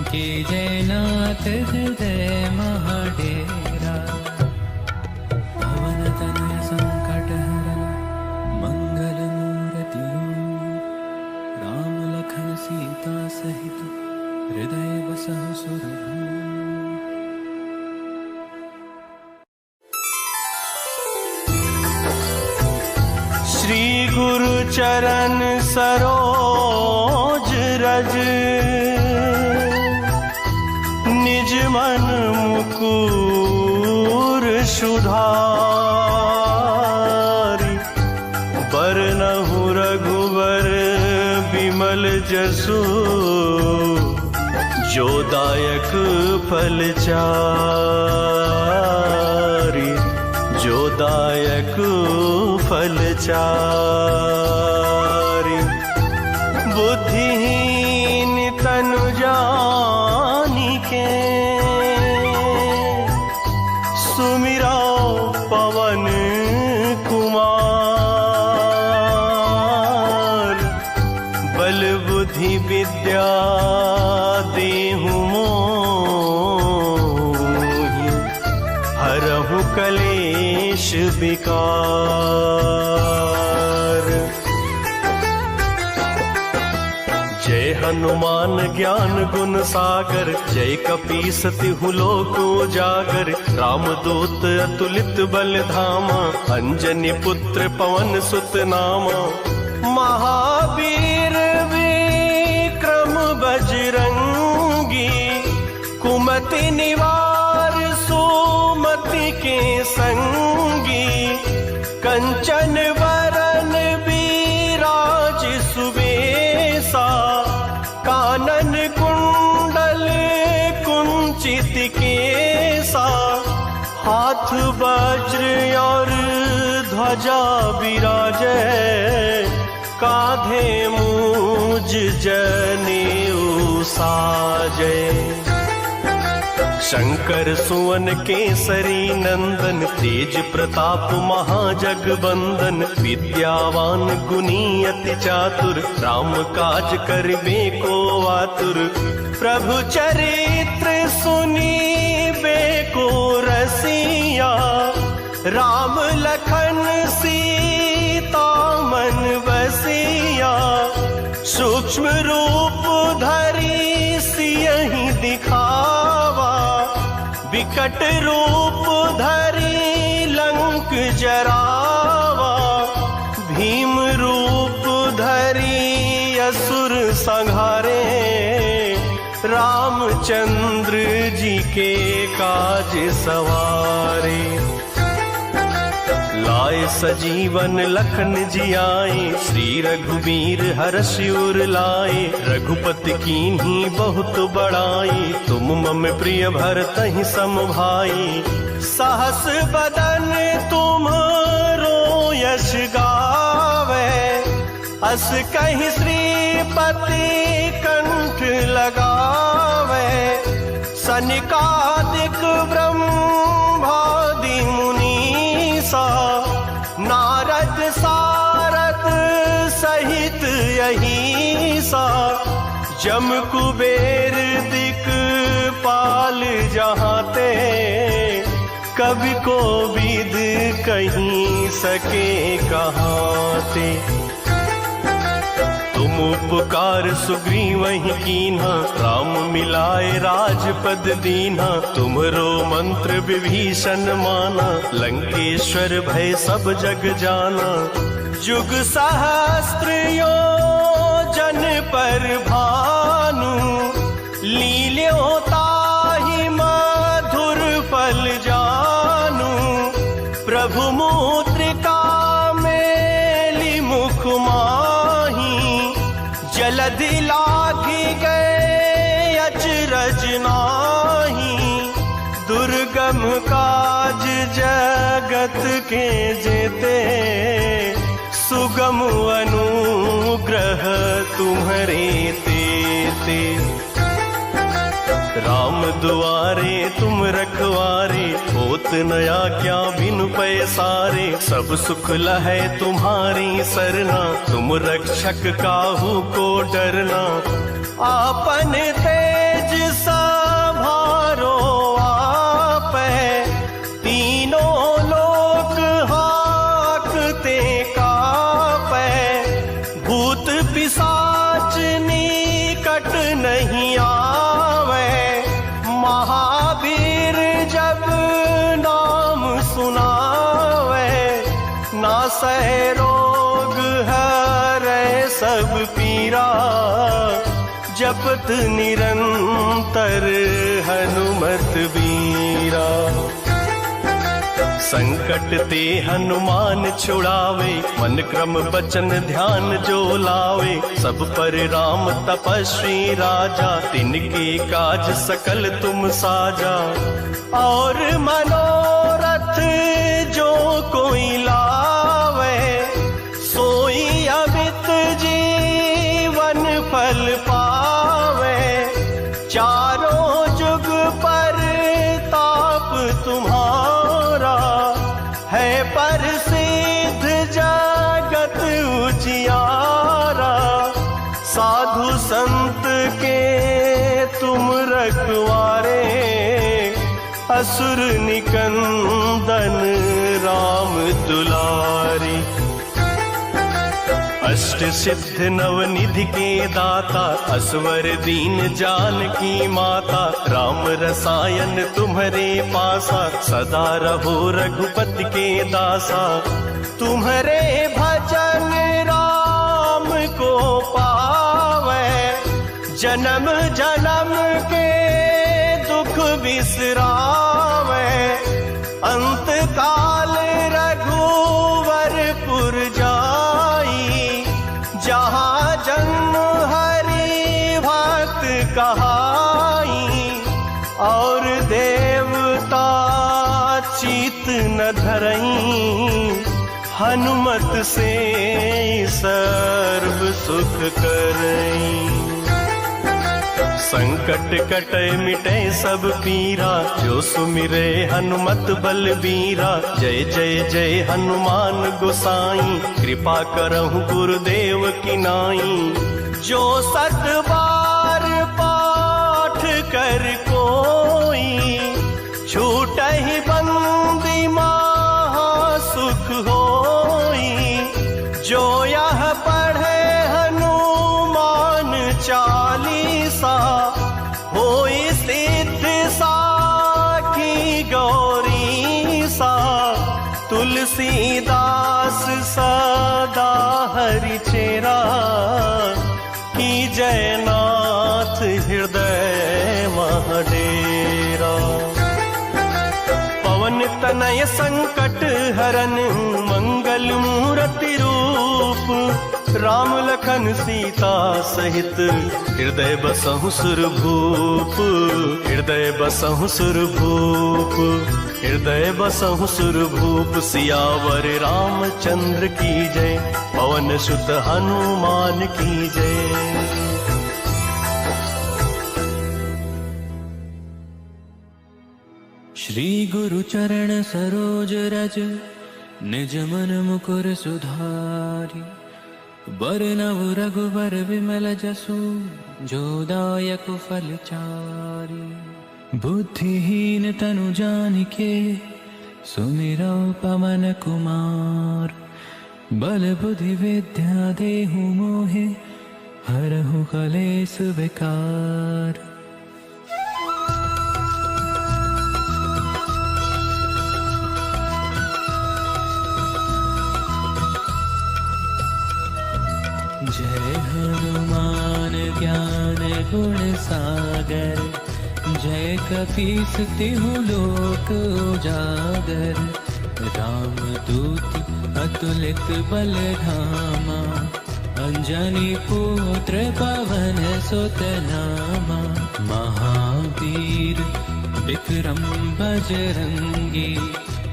कीजे नाथ हृदय महाडेरा। पवन तनय संकट हरन मंगल मूर्ति, राम लखन सीता सहित हृदय बसहु सुरभूप। श्री गुरु चरण सरोज रज, निज मन मुकुर सुधारि। बरनहु रघुबर बिमल जसु, जो दायक फल चारि। जो दायक फल चारि। बुद्धिहीन तनु जानिके, सुमिरा पवन कुमार। बल बुद्धि विद्या देहु मोहि, हरहु कलेश विकार। जय हनुमान ज्ञान गुण सागर, जय कपीस तिहु लोक उजागर। रामदूत अतुलित बल धामा, अंजनी पुत्र पवन सुत नामा। महावीर विक्रम बजरंगी, कुमति निवार सुमति के संगी। कंचन वरन विराज सुबेसा, कानन कुंडल कुंचित केसा। हाथ वज्र और ध्वजा विराजे, काधे मूज जनेऊ साजे। शंकर सुवन केसरी नंदन, तेज प्रताप महाजगबंदन। विद्यावान गुणी अति चातुर, राम काज करिबे को आतुर। प्रभु चरित्र सुनीबे को रसिया, राम लखन सीता मन बसिया। सूक्ष्म रूप धरि सियहि दिखावा, विकट रूप धरि लंक जरावा। भीम रूप धरि असुर संहारे, रामचंद्र जी के काज सवारे। लाए सजीवन लखन जियाए, श्री रघुवीर हर्षि उर लाए। रघुपति कीन्ही बहुत बड़ाई, तुम मम प्रिय भरतहि सम भाई। सहस बदन तुम्हरो यश गावे, अस कहि श्रीपति कंठ लगावे। सनिकादिक ब्रह्मादि मुनीसा, नारद सारद सहित अहिसा। जम कुबेर दिक्पाल जहाते, कवि को विद कहीं सके कहाते। तुम उपकार सुग्रीवहि कीन्हा, राम मिलाए राजपद दीन्हा। तुमरो मंत्र विभीषण माना, लंकेश्वर भय सब जग जाना। जुग सहस्त्र योजन पर भानु, लील्यों ताहि मधुर फल जानू। प्रभु मुद्रिका मेलि मुख माही, जलधि लागी गए अचरज नाही। दुर्गम काज जगत के जेते, सुगम अनुग्रह तुम्हरे तेते। राम दुआरे तुम रखवारे, होत न आज्ञा बिनु पैसारे। सब सुख लहै तुम्हारी सरना, तुम रक्षक काहू को डरना। आपन तेज संभारो आपै, तीनों लोक हाकते कापै। भूत पिशाच निकट नहीं आ, जपत निरंतर हनुमत बीरा। संकट ते हनुमान छुड़ावे, मन क्रम बचन ध्यान जो लावे। सब पर राम तपस्वी राजा, तिनके काज सकल तुम साजा। और मनोरथ जो कोई लावे, सोई अमित जीवन फल पावे। चारों जुग पर ताप तुम्हारा, है प्रसिद्ध जगत उजियारा। साधु संत के तुम रखवारे, असुर निकंदन राम दुलारी। अष्ट सिद्ध नवनिधि के दाता, असवर दीन जानकी माता। राम रसायन तुम्हारे पासा, सदा रहो रघुपति के दासा। तुम्हारे भजन राम को पावे, जन्म जन्म के दुख बिसरावे। अंत काल रघुवरपुर जाई, जहाँ जन्म हरि भक्त कहाई। और देवता चित न धरई, हनुमत से सर्व सुख करई। संकट कटे मिटे सब पीरा, जो सुमिरे हनुमत बलबीरा। जय जय जय हनुमान गोसाई, कृपा करहु गुरुदेव की नाई। जो सत बार पाठ कर कोई, छूटहि बंदी महा सुख होई। जो यह पढ़े हनुमान चालीसा, होई सिद्ध साखी गौरी सा। तुलसीदास सदा हरि चेरा, की जयनाथ हृदय महडेरा। पवन तनय संकट हरन, मंगल मूर्ति रूप। राम लखन सीता सहित, हृदय बसहु सुरभूप। हृदय बसहु सुरभूप, हृदय बसहु सुरभूप। सियावर रामचंद्र की जय, पवन सुत हनुमान की जय। श्री गुरु चरण सरोज रज, निज मन मुकुर सुधारी। बरनव रघुबर विमल जसु, जो दायक फल चारी। बुद्धिहीन तनु जानिके, सुमिरौ पवन कुमार। बल बुद्धि विद्या देहु मोहे, हरहु कलेस विकार। जय हनुमान ज्ञान गुण सागर, जय कपीस तिहु लोक उजागर। रामदूत अतुलित बल धामा, अंजनी पुत्र पवन सुत नामा। महावीर विक्रम बजरंगी,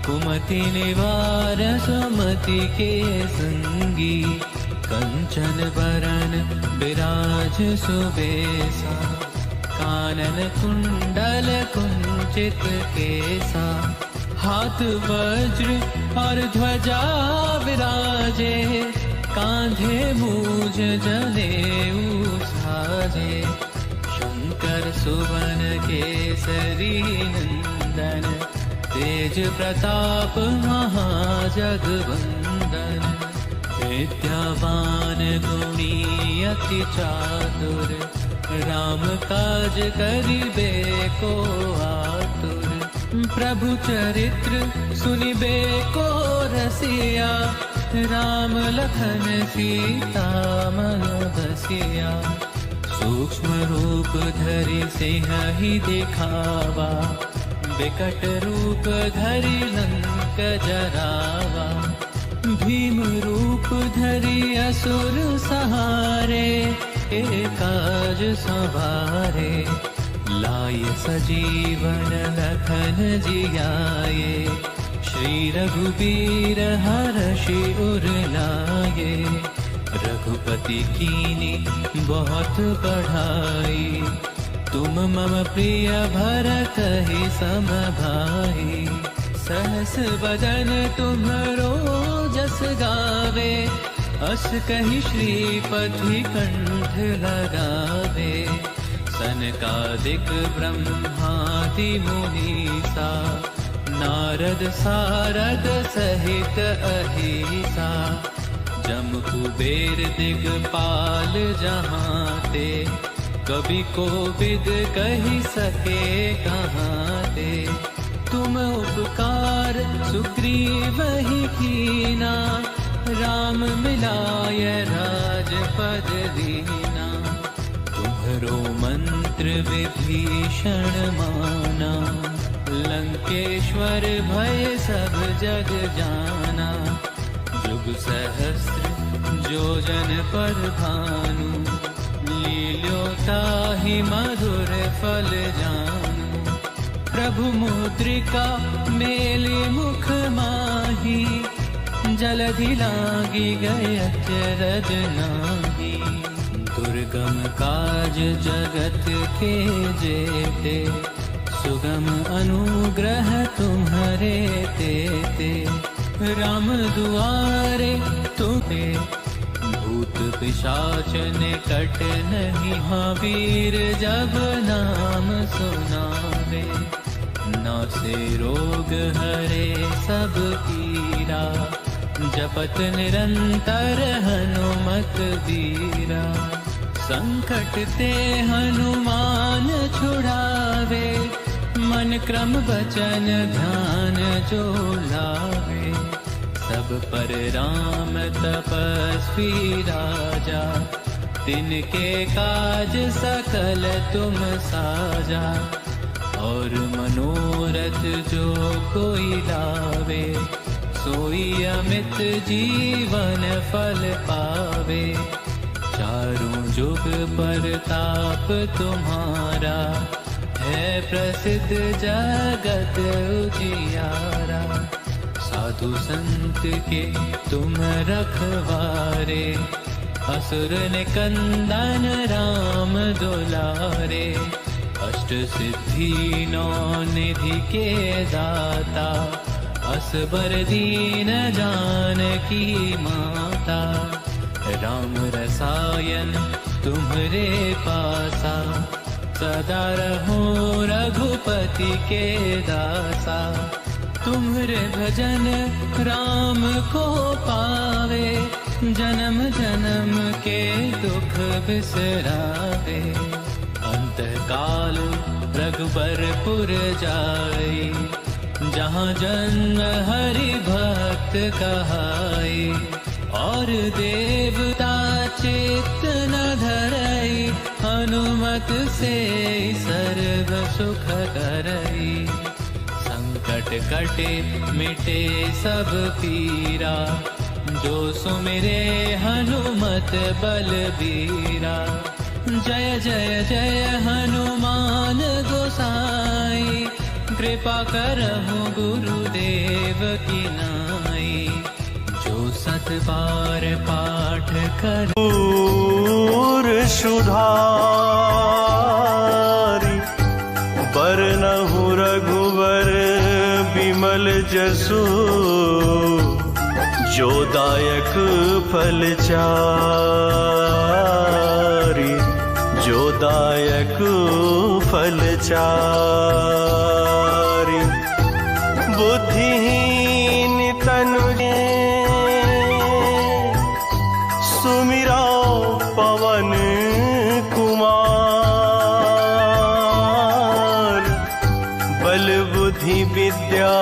कुमति निवार सुमति के संगी। कंचन बरन बिराज सुबेसा, कानन कुंडल कुंचित केसा। हाथ वज्र और ध्वजा विराजे, कांधे मूज जनेऊ साजे। शंकर सुवन केसरी नंदन, तेज प्रताप महाजगवंदन। विद्यावान गुणी अति चातुर, राम काज करिबे को आतुर। प्रभु चरित्र सुनिबे को रसिया, राम लखन सीता मन बसिया। सूक्ष्म रूप धरि सिंहि दिखावा, विकट रूप धरि लंक जरावा। भीम रूप धरि असुर सहारे, काज संवारे। लाय सजीवन लखन जियाए, श्री रघुबीर हरषि उर लाए। रघुपति कीनी बहुत बढ़ाई, तुम मम प्रिय भरतहि सम भाई। सहस बदन तुम्हरो जस गावे, अस कहि श्रीपति कंठ लगावे। सनकादिक ब्रह्मादि मुनीसा, नारद सारद सहित अहिसा। जम कुबेर दिगपाल जहाँ ते, कवि कोविद कहि सके कहाँ ते। तुम उपकार सुग्रीवहि कीना, राम मिलाय राजपद दीना। तुम्हरो मंत्र विभीषण माना, लंकेश्वर भय सब जग जाना। जुग सहस्र योजन पर भानु, लील्योताहि मधुर फल जानू। प्रभु मुद्रिका मेलि मुख माही, जलधि लागी गए अचरज नाही। दुर्गम काज जगत के जेते, सुगम अनुग्रह तुम्हरे तेते। राम दुआरे तुमे, भूत पिशाच निकट नहीं। हाँ वीर जब नाम सुनावे, नासे रोग हरे सब पीरा। जपत निरंतर हनुमत बीरा, संकट ते हनुमान छुड़ावे। मन क्रम वचन ध्यान जो लावे, सब पर राम तपस्वी राजा। तिनके काज सकल तुम साजा, और मनोरथ जो कोई लावे। सोई अमित जीवन फल पावे, चारों जुग परताप तुम्हारा। है प्रसिद्ध जगत उजियारा, साधु संत के तुम रखवारे। असुर निकंदन राम दुलारे, अष्ट सिद्धि नौ निधि के दाता। असबर दीन जानकी माता, राम रसायन तुम्हरे पासा। सदा रहो रघुपति के दासा, तुम्हरे भजन राम को पावे। जन्म जन्म के दुख बिसरावे, अंतकाल रघुबरपुर जाई। जहाँ जन्म हरि भक्त कहाई, और देवता चित्त न धरई। हनुमत से सर्व सुख करई, संकट कटे मिटे सब पीरा। जो सुमिरे हनुमत बलबीरा, जय जय जय हनुमान गोसाई। कृपा करहु गुरुदेव की नाई, जो सत बार पाठ कर। सुधारी बरनहु रघुवर बिमल जसु। जो दायक फल चारि, जो दायक फल चारि। बुद्धिहीन तनु सुमिरा पवन कुमार। बल बुद्धि विद्या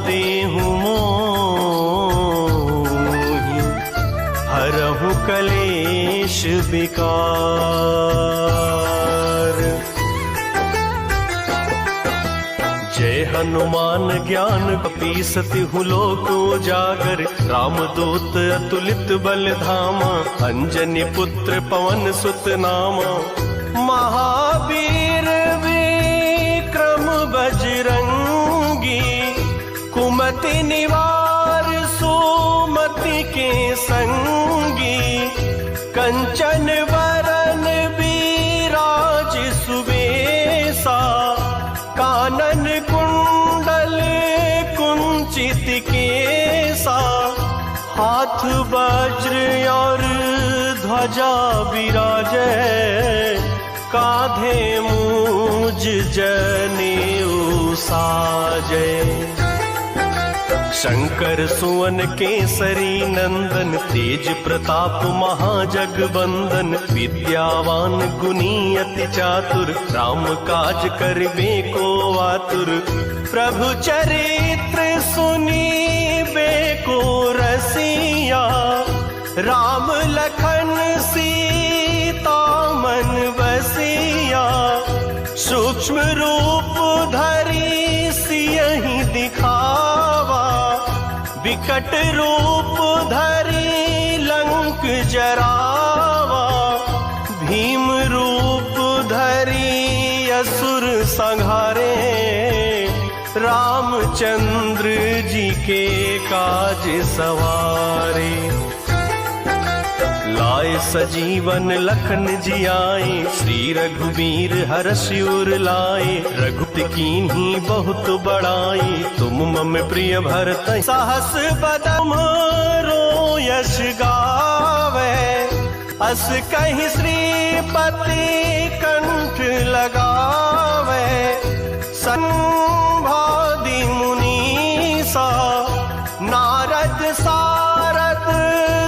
देहु मोहि, हरहु कलेश विकार। जय हनुमान ज्ञान कपीसति हूँ लोक उजागर, रामदूत अतुलित बल धामा, अंजनी पुत्र पवन सुत नामा। महावीर विक्रम बजरंगी, कुमति निवार सुमति के संगी। कंचन वरन विराज सुबेसा, कानन कुंडल कुंचित केसा। हाथ वज्र और ध्वजा विराजे, कांधे मूज जनेऊ साजे। शंकर सुवन केसरी नंदन, तेज प्रताप महाजगबंदन। विद्यावान गुणी अति चातुर, राम काज करिबे को आतुर। प्रभु चरित्र सुनीबे को रसिया, राम लखन सीता मन बसिया। सूक्ष्म रूप धरि सियहि दिखावा, विकट रूप धरि लंक जरावा। भीम रूप धरि असुर संहारे, रामचंद्र जी के काज सवारे। लाए सजीवन लखन जियाए, श्री रघुवीर हर्षि उर लाए। रघुपति कीन्ही बहुत बड़ाई, तुम मम प्रिय भरत सहस बदन यश गावे। अस कहीं श्रीपति कंठ लगावे, संभादि मुनीसा। नारद सारद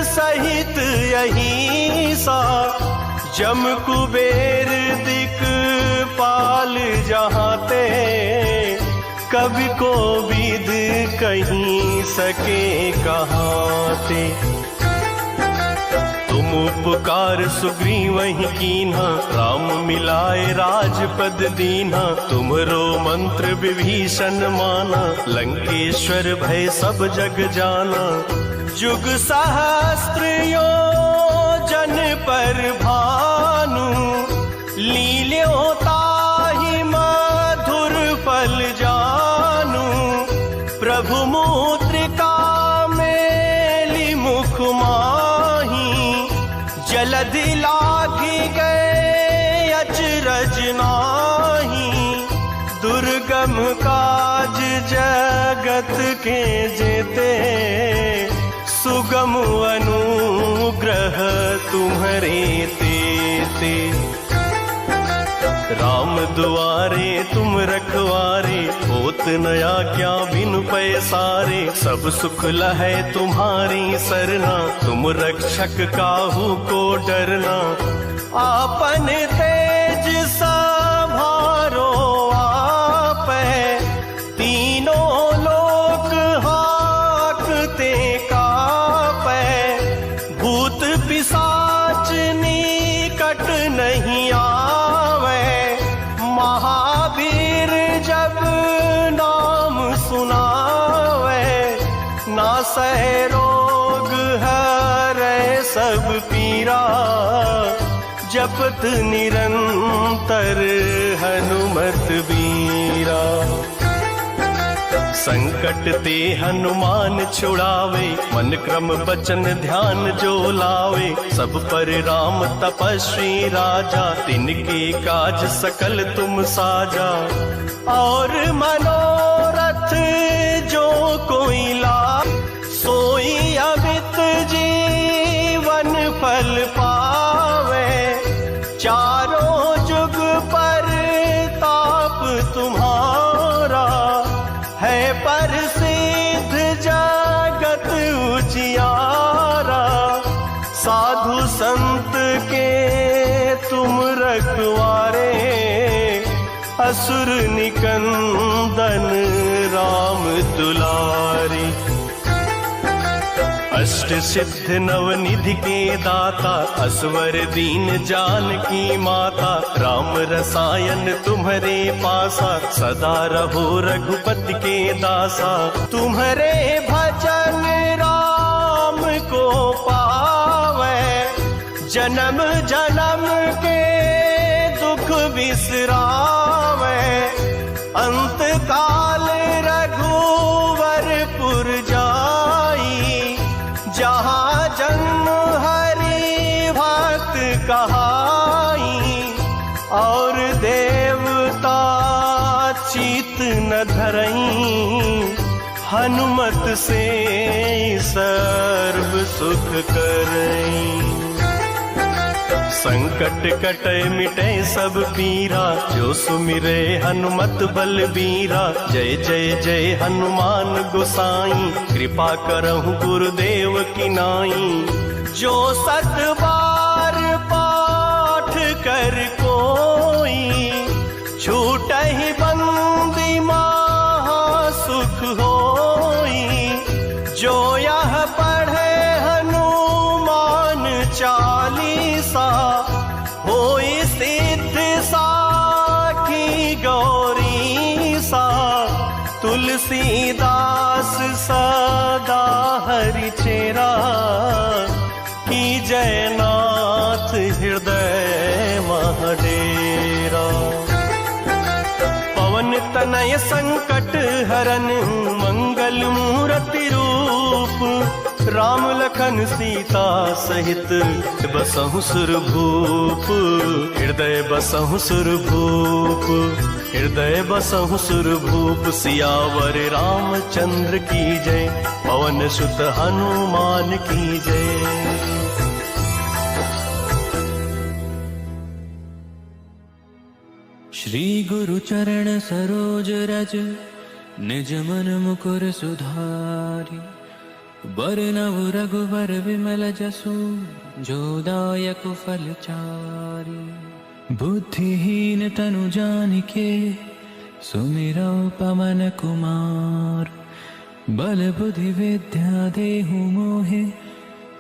सहित अहिसा, जम कुबेर दिक्पाल जहाते। कवि को विद कहीं सके कहाते। तुम उपकार सुग्रीवहि कीन्हा, राम मिलाए राजपद दीन्हा। तुमरो मंत्र विभीषण माना, लंकेश्वर भय सब जग जाना। जुग सहस्त्र योजन पर भानु, लील्यों ताहि मधुर फल जानू। प्रभु मुद्रिका मेलि मुख माही, जलधि लागी गए अचरज नाहीं। दुर्गम काज जगत के जेते, सुगम अनुग्रह तुम्हरे तेते। राम दुआरे तुम रखवारे, होत न आज्ञा बिनु पैसारे। सब सुख लहै तुम्हारी सरना, तुम रक्षक काहू को डरना। आपन तेज संभारो आपै, तीनों लोक हाकते कापै। भूत पिशाच निकट नहीं आवे, महावीर जब नाम सुनावे। नासै रोग हरै सब पीरा, जपत निरंतर हनुमत बीरा। संकट ते हनुमान छुड़ावे, मन क्रम बचन ध्यान जो लावे। सब पर राम तपस्वी राजा, तिनके काज सकल तुम साजा। और मनोरथ जो कोई लाए, सोई अमित जीवन फल पावे। चारों जुग पर ताप तुम्हारा, है प्रसिद्ध जगत उजियारा। साधु संत के तुम रखवारे, असुर निकंदन राम दुलारी। अष्ट सिद्ध नवनिधि के दाता, असवर दीन जानकी माता, राम रसायन तुम्हारे पासा, सदा रहो रघुपति के दासा। तुम्हारे भजन राम को पावे, जन्म जन्म के दुख बिसरावे। अंत काल रघुवरपुर जाई, जहाँ जन्म हरि भक्त कहाई। और देवता चित न धरई, हनुमत से सर्व सुख करई। संकट कटे मिटे सब पीरा, जो सुमिरे हनुमत बलबीरा। जय जय जय हनुमान गोसाई, कृपा करहु गुरुदेव की नाई। जो सत बार पाठ कर कोई, छूटहि बंदी महा सुख होई। जो यह पढ़े हनुमान चालीसा, होई सिद्ध साखी गौरी सा। तुलसीदास सदा हरि चेरा, की जयनाथ हृदय महडेरा। पवन तनय संकट हरन, मंगल मूर्ति रूप। राम लखन सीता सहित बसहु सुरभूप। हृदय बसहु सुरभूप, हृदय बसहु सुरभूप। सियावर रामचंद्र की जय, पवन सुत हनुमान की जय। श्री गुरु चरण सरोज रज, निज मन मुकुर सुधारी। बरनउ रघुवर विमल जसु, जो दायक फल चारि। बुद्धिहीन तनु जानिके, सुमिरौ पवन कुमार। बल बुद्धि विद्या देहु मोहे,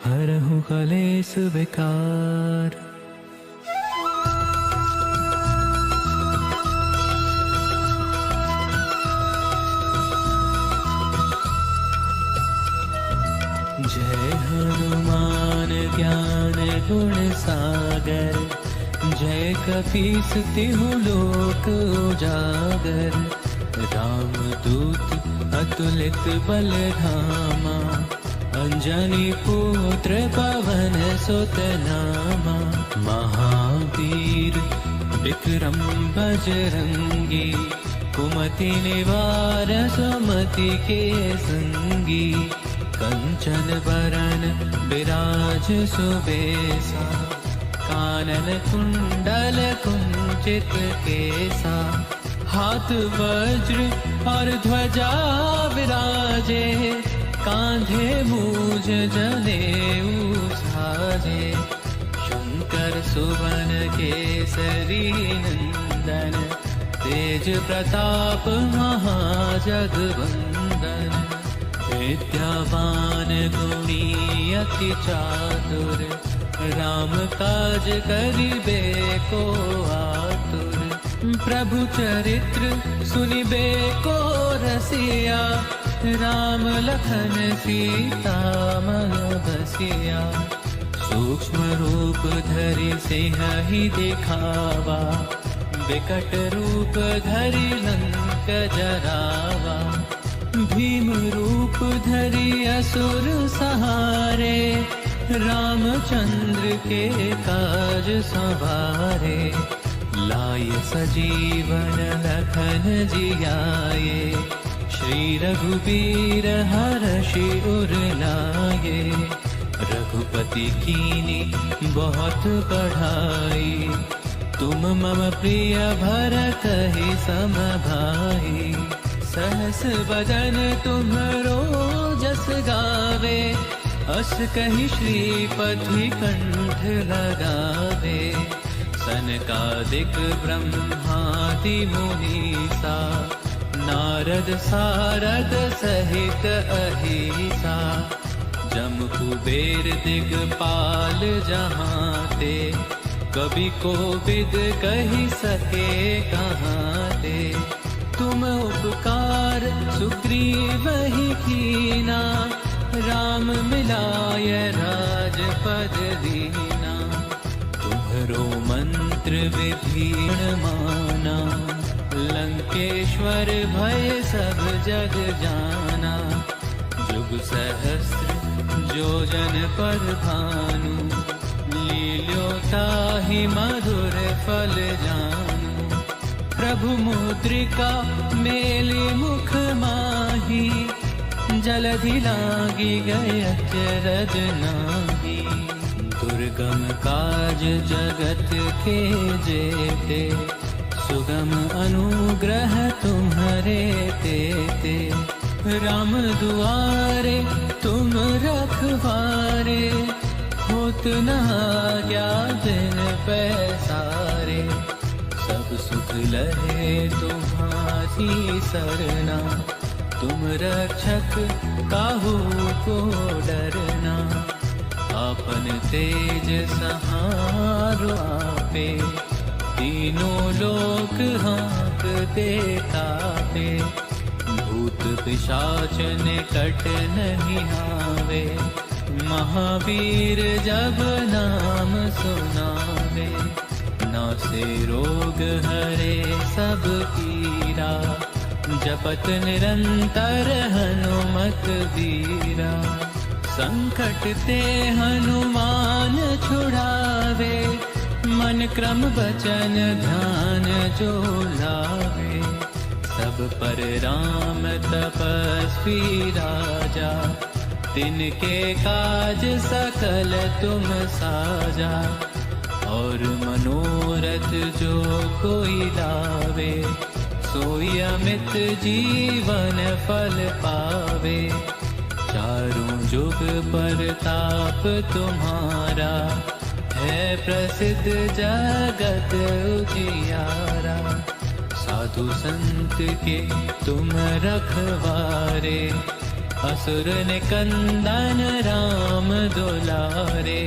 हरहु कलेस विकार। जय हनुमान ज्ञान गुण सागर, जय कपीस तिहु लोक उजागर। राम दूत अतुलित बल धामा, अंजनी पुत्र पवन सुत नामा। महावीर विक्रम बजरंगी, कुमति निवार सुमति के संगी। कंचन बरन बिराज सुबेसा, कानन कुंडल कुंचित केसा। हाथ वज्र और ध्वजा विराजे, कांधे मूज जनेऊ साजे। शंकर सुवन केसरी नंदन, तेज प्रताप महाजगवंदन। विद्यावान गुणी अति चातुर, राम काज करिबे को आतुर। प्रभु चरित्र सुनिबे को रसिया, राम लखन सीता मन बसिया। सूक्ष्म रूप धरि सिंहि दिखावा, विकट रूप धरि लंक जरावा। भीम रूप धरि असुर सहारे, रामचंद्र के काज सवारे। लाय सजीवन लखन जियाए, श्री रघुबीर हरषि उर लाए। रघुपति कीनी बहुत बढ़ाई, तुम मम प्रिय भरतहि सम भाई। सहस बदन तुम्हरो जस गावे, अस कहि श्रीपति कंठ लगावे। सनकादिक ब्रह्मादि मुनीसा, नारद सारद सहित अहिसा। जम कुबेर दिगपाल जहाँ ते, कभी को विद कही सके कहाँ ते। तुम उपकार सुग्रीव ही कीना, राम मिलाय राजपद दीना। तुम्हरो मंत्र विभीषण माना, लंकेश्वर भय सब जग जाना। जुग सहस्र जो जन पर भानु, लील्यो ताहि मधुर फल जानू। प्रभु मुद्रिका मेलि मुख माही, जलधि लागी गय अचरज नाहि। दुर्गम काज जगत के जेते, सुगम अनुग्रह तुम्हरे तेते। राम दुआरे तुम रखवारे, होत न आज्ञा दिन पैसारे। सब सुख लहे तुम्हारी सरना, तुम रक्षक काहू को डरना। आपन तेज सहारो आपे, तीनों लोक हाँकते कापे। भूत पिशाच निकट नहीं आवे, महावीर जब नाम सुनावे। नासे रोग हरे सब पीरा, जपत निरंतर हनुमत वीरा। संकट ते हनुमान छुड़ावे, मन क्रम वचन ध्यान जो लावे। सब पर राम तपस्वी राजा, तिनके काज सकल तुम साजा। और मनोरथ जो कोई लावे, सोई अमित जीवन फल पावे। चारों जुग परताप तुम्हारा, है प्रसिद्ध जगत उजियारा। साधु संत के तुम रखवारे, असुर निकंदन राम दुलारे।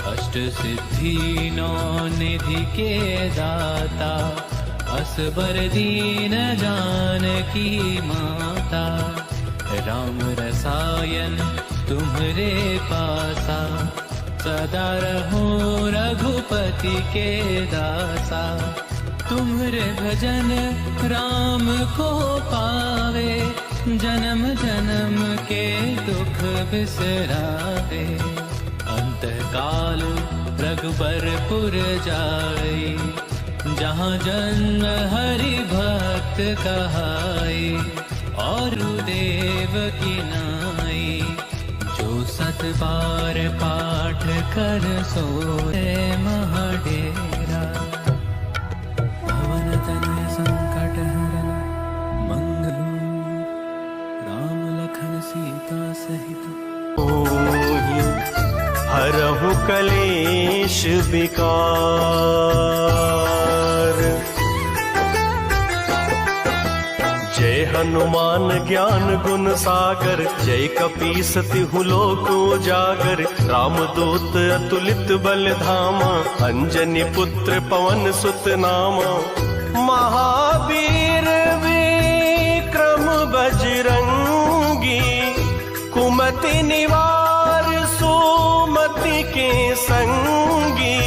अष्ट सिद्धि नौ निधि के दाता, असबर दीन जानकी माता। राम रसायन तुम्हरे पासा, सदा रहो रघुपति के दासा। तुम्हरे भजन राम को पावे, जन्म जन्म के दुख बिसरावे। अंतकाल रघुबरपुर जाई, जहाँ जन्म हरि भक्त कहाई। और देव की नाई, जो सत बार पाठ कर सोए महाडेरा। पवन तनय संकट हरन, मंगल राम लखन सीता सहित। हरहु कलेश विकार, जय हनुमान ज्ञान गुण सागर। जय कपीस तिहु लोक उजागर। रामदूत अतुलित बल धामा, अंजनी पुत्र पवन सुत नामा। महावीर विक्रम बजरंगी, कुमति निवार सुमति के संगी।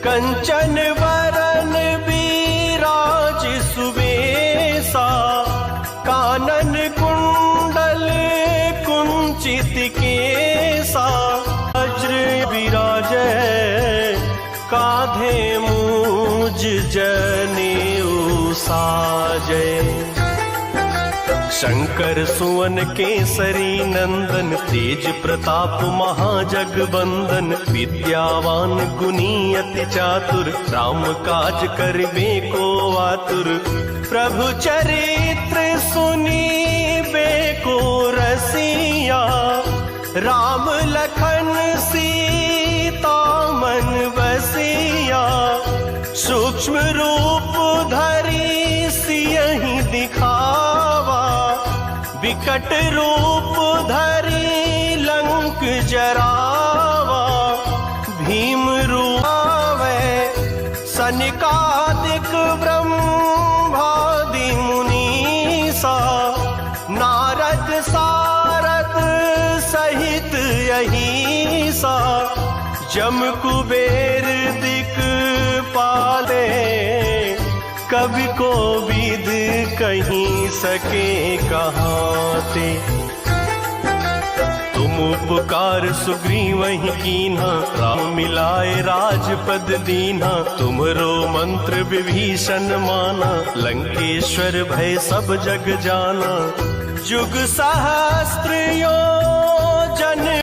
कंचन वरन विराज सुवेसा, कानन कुंडल कुंचित केसा। वज्र विराजै काधे मूज जनेऊ साजै। शंकर सुवन केसरी नंदन, तेज प्रताप महाजगवंदन। विद्यावान गुणी अति चातुर, राम काज करिबे को आतुर। प्रभु चरित्र सुनीबे को रसिया, राम लखन सीता मन बसिया। सूक्ष्म रूप धरि सियहि दिखावा, विकट रूप धरि लंका जम कुबेर दिक पाले, कवि को विद कहीं सके कहाँ ते। तुम उपकार सुग्रीव ही कीन्हा, राम मिलाए राजपद दीन्हा। तुम्हरो मंत्र विभीषण माना, लंकेश्वर भय सब जग जाना। जुग सहस्त्र यो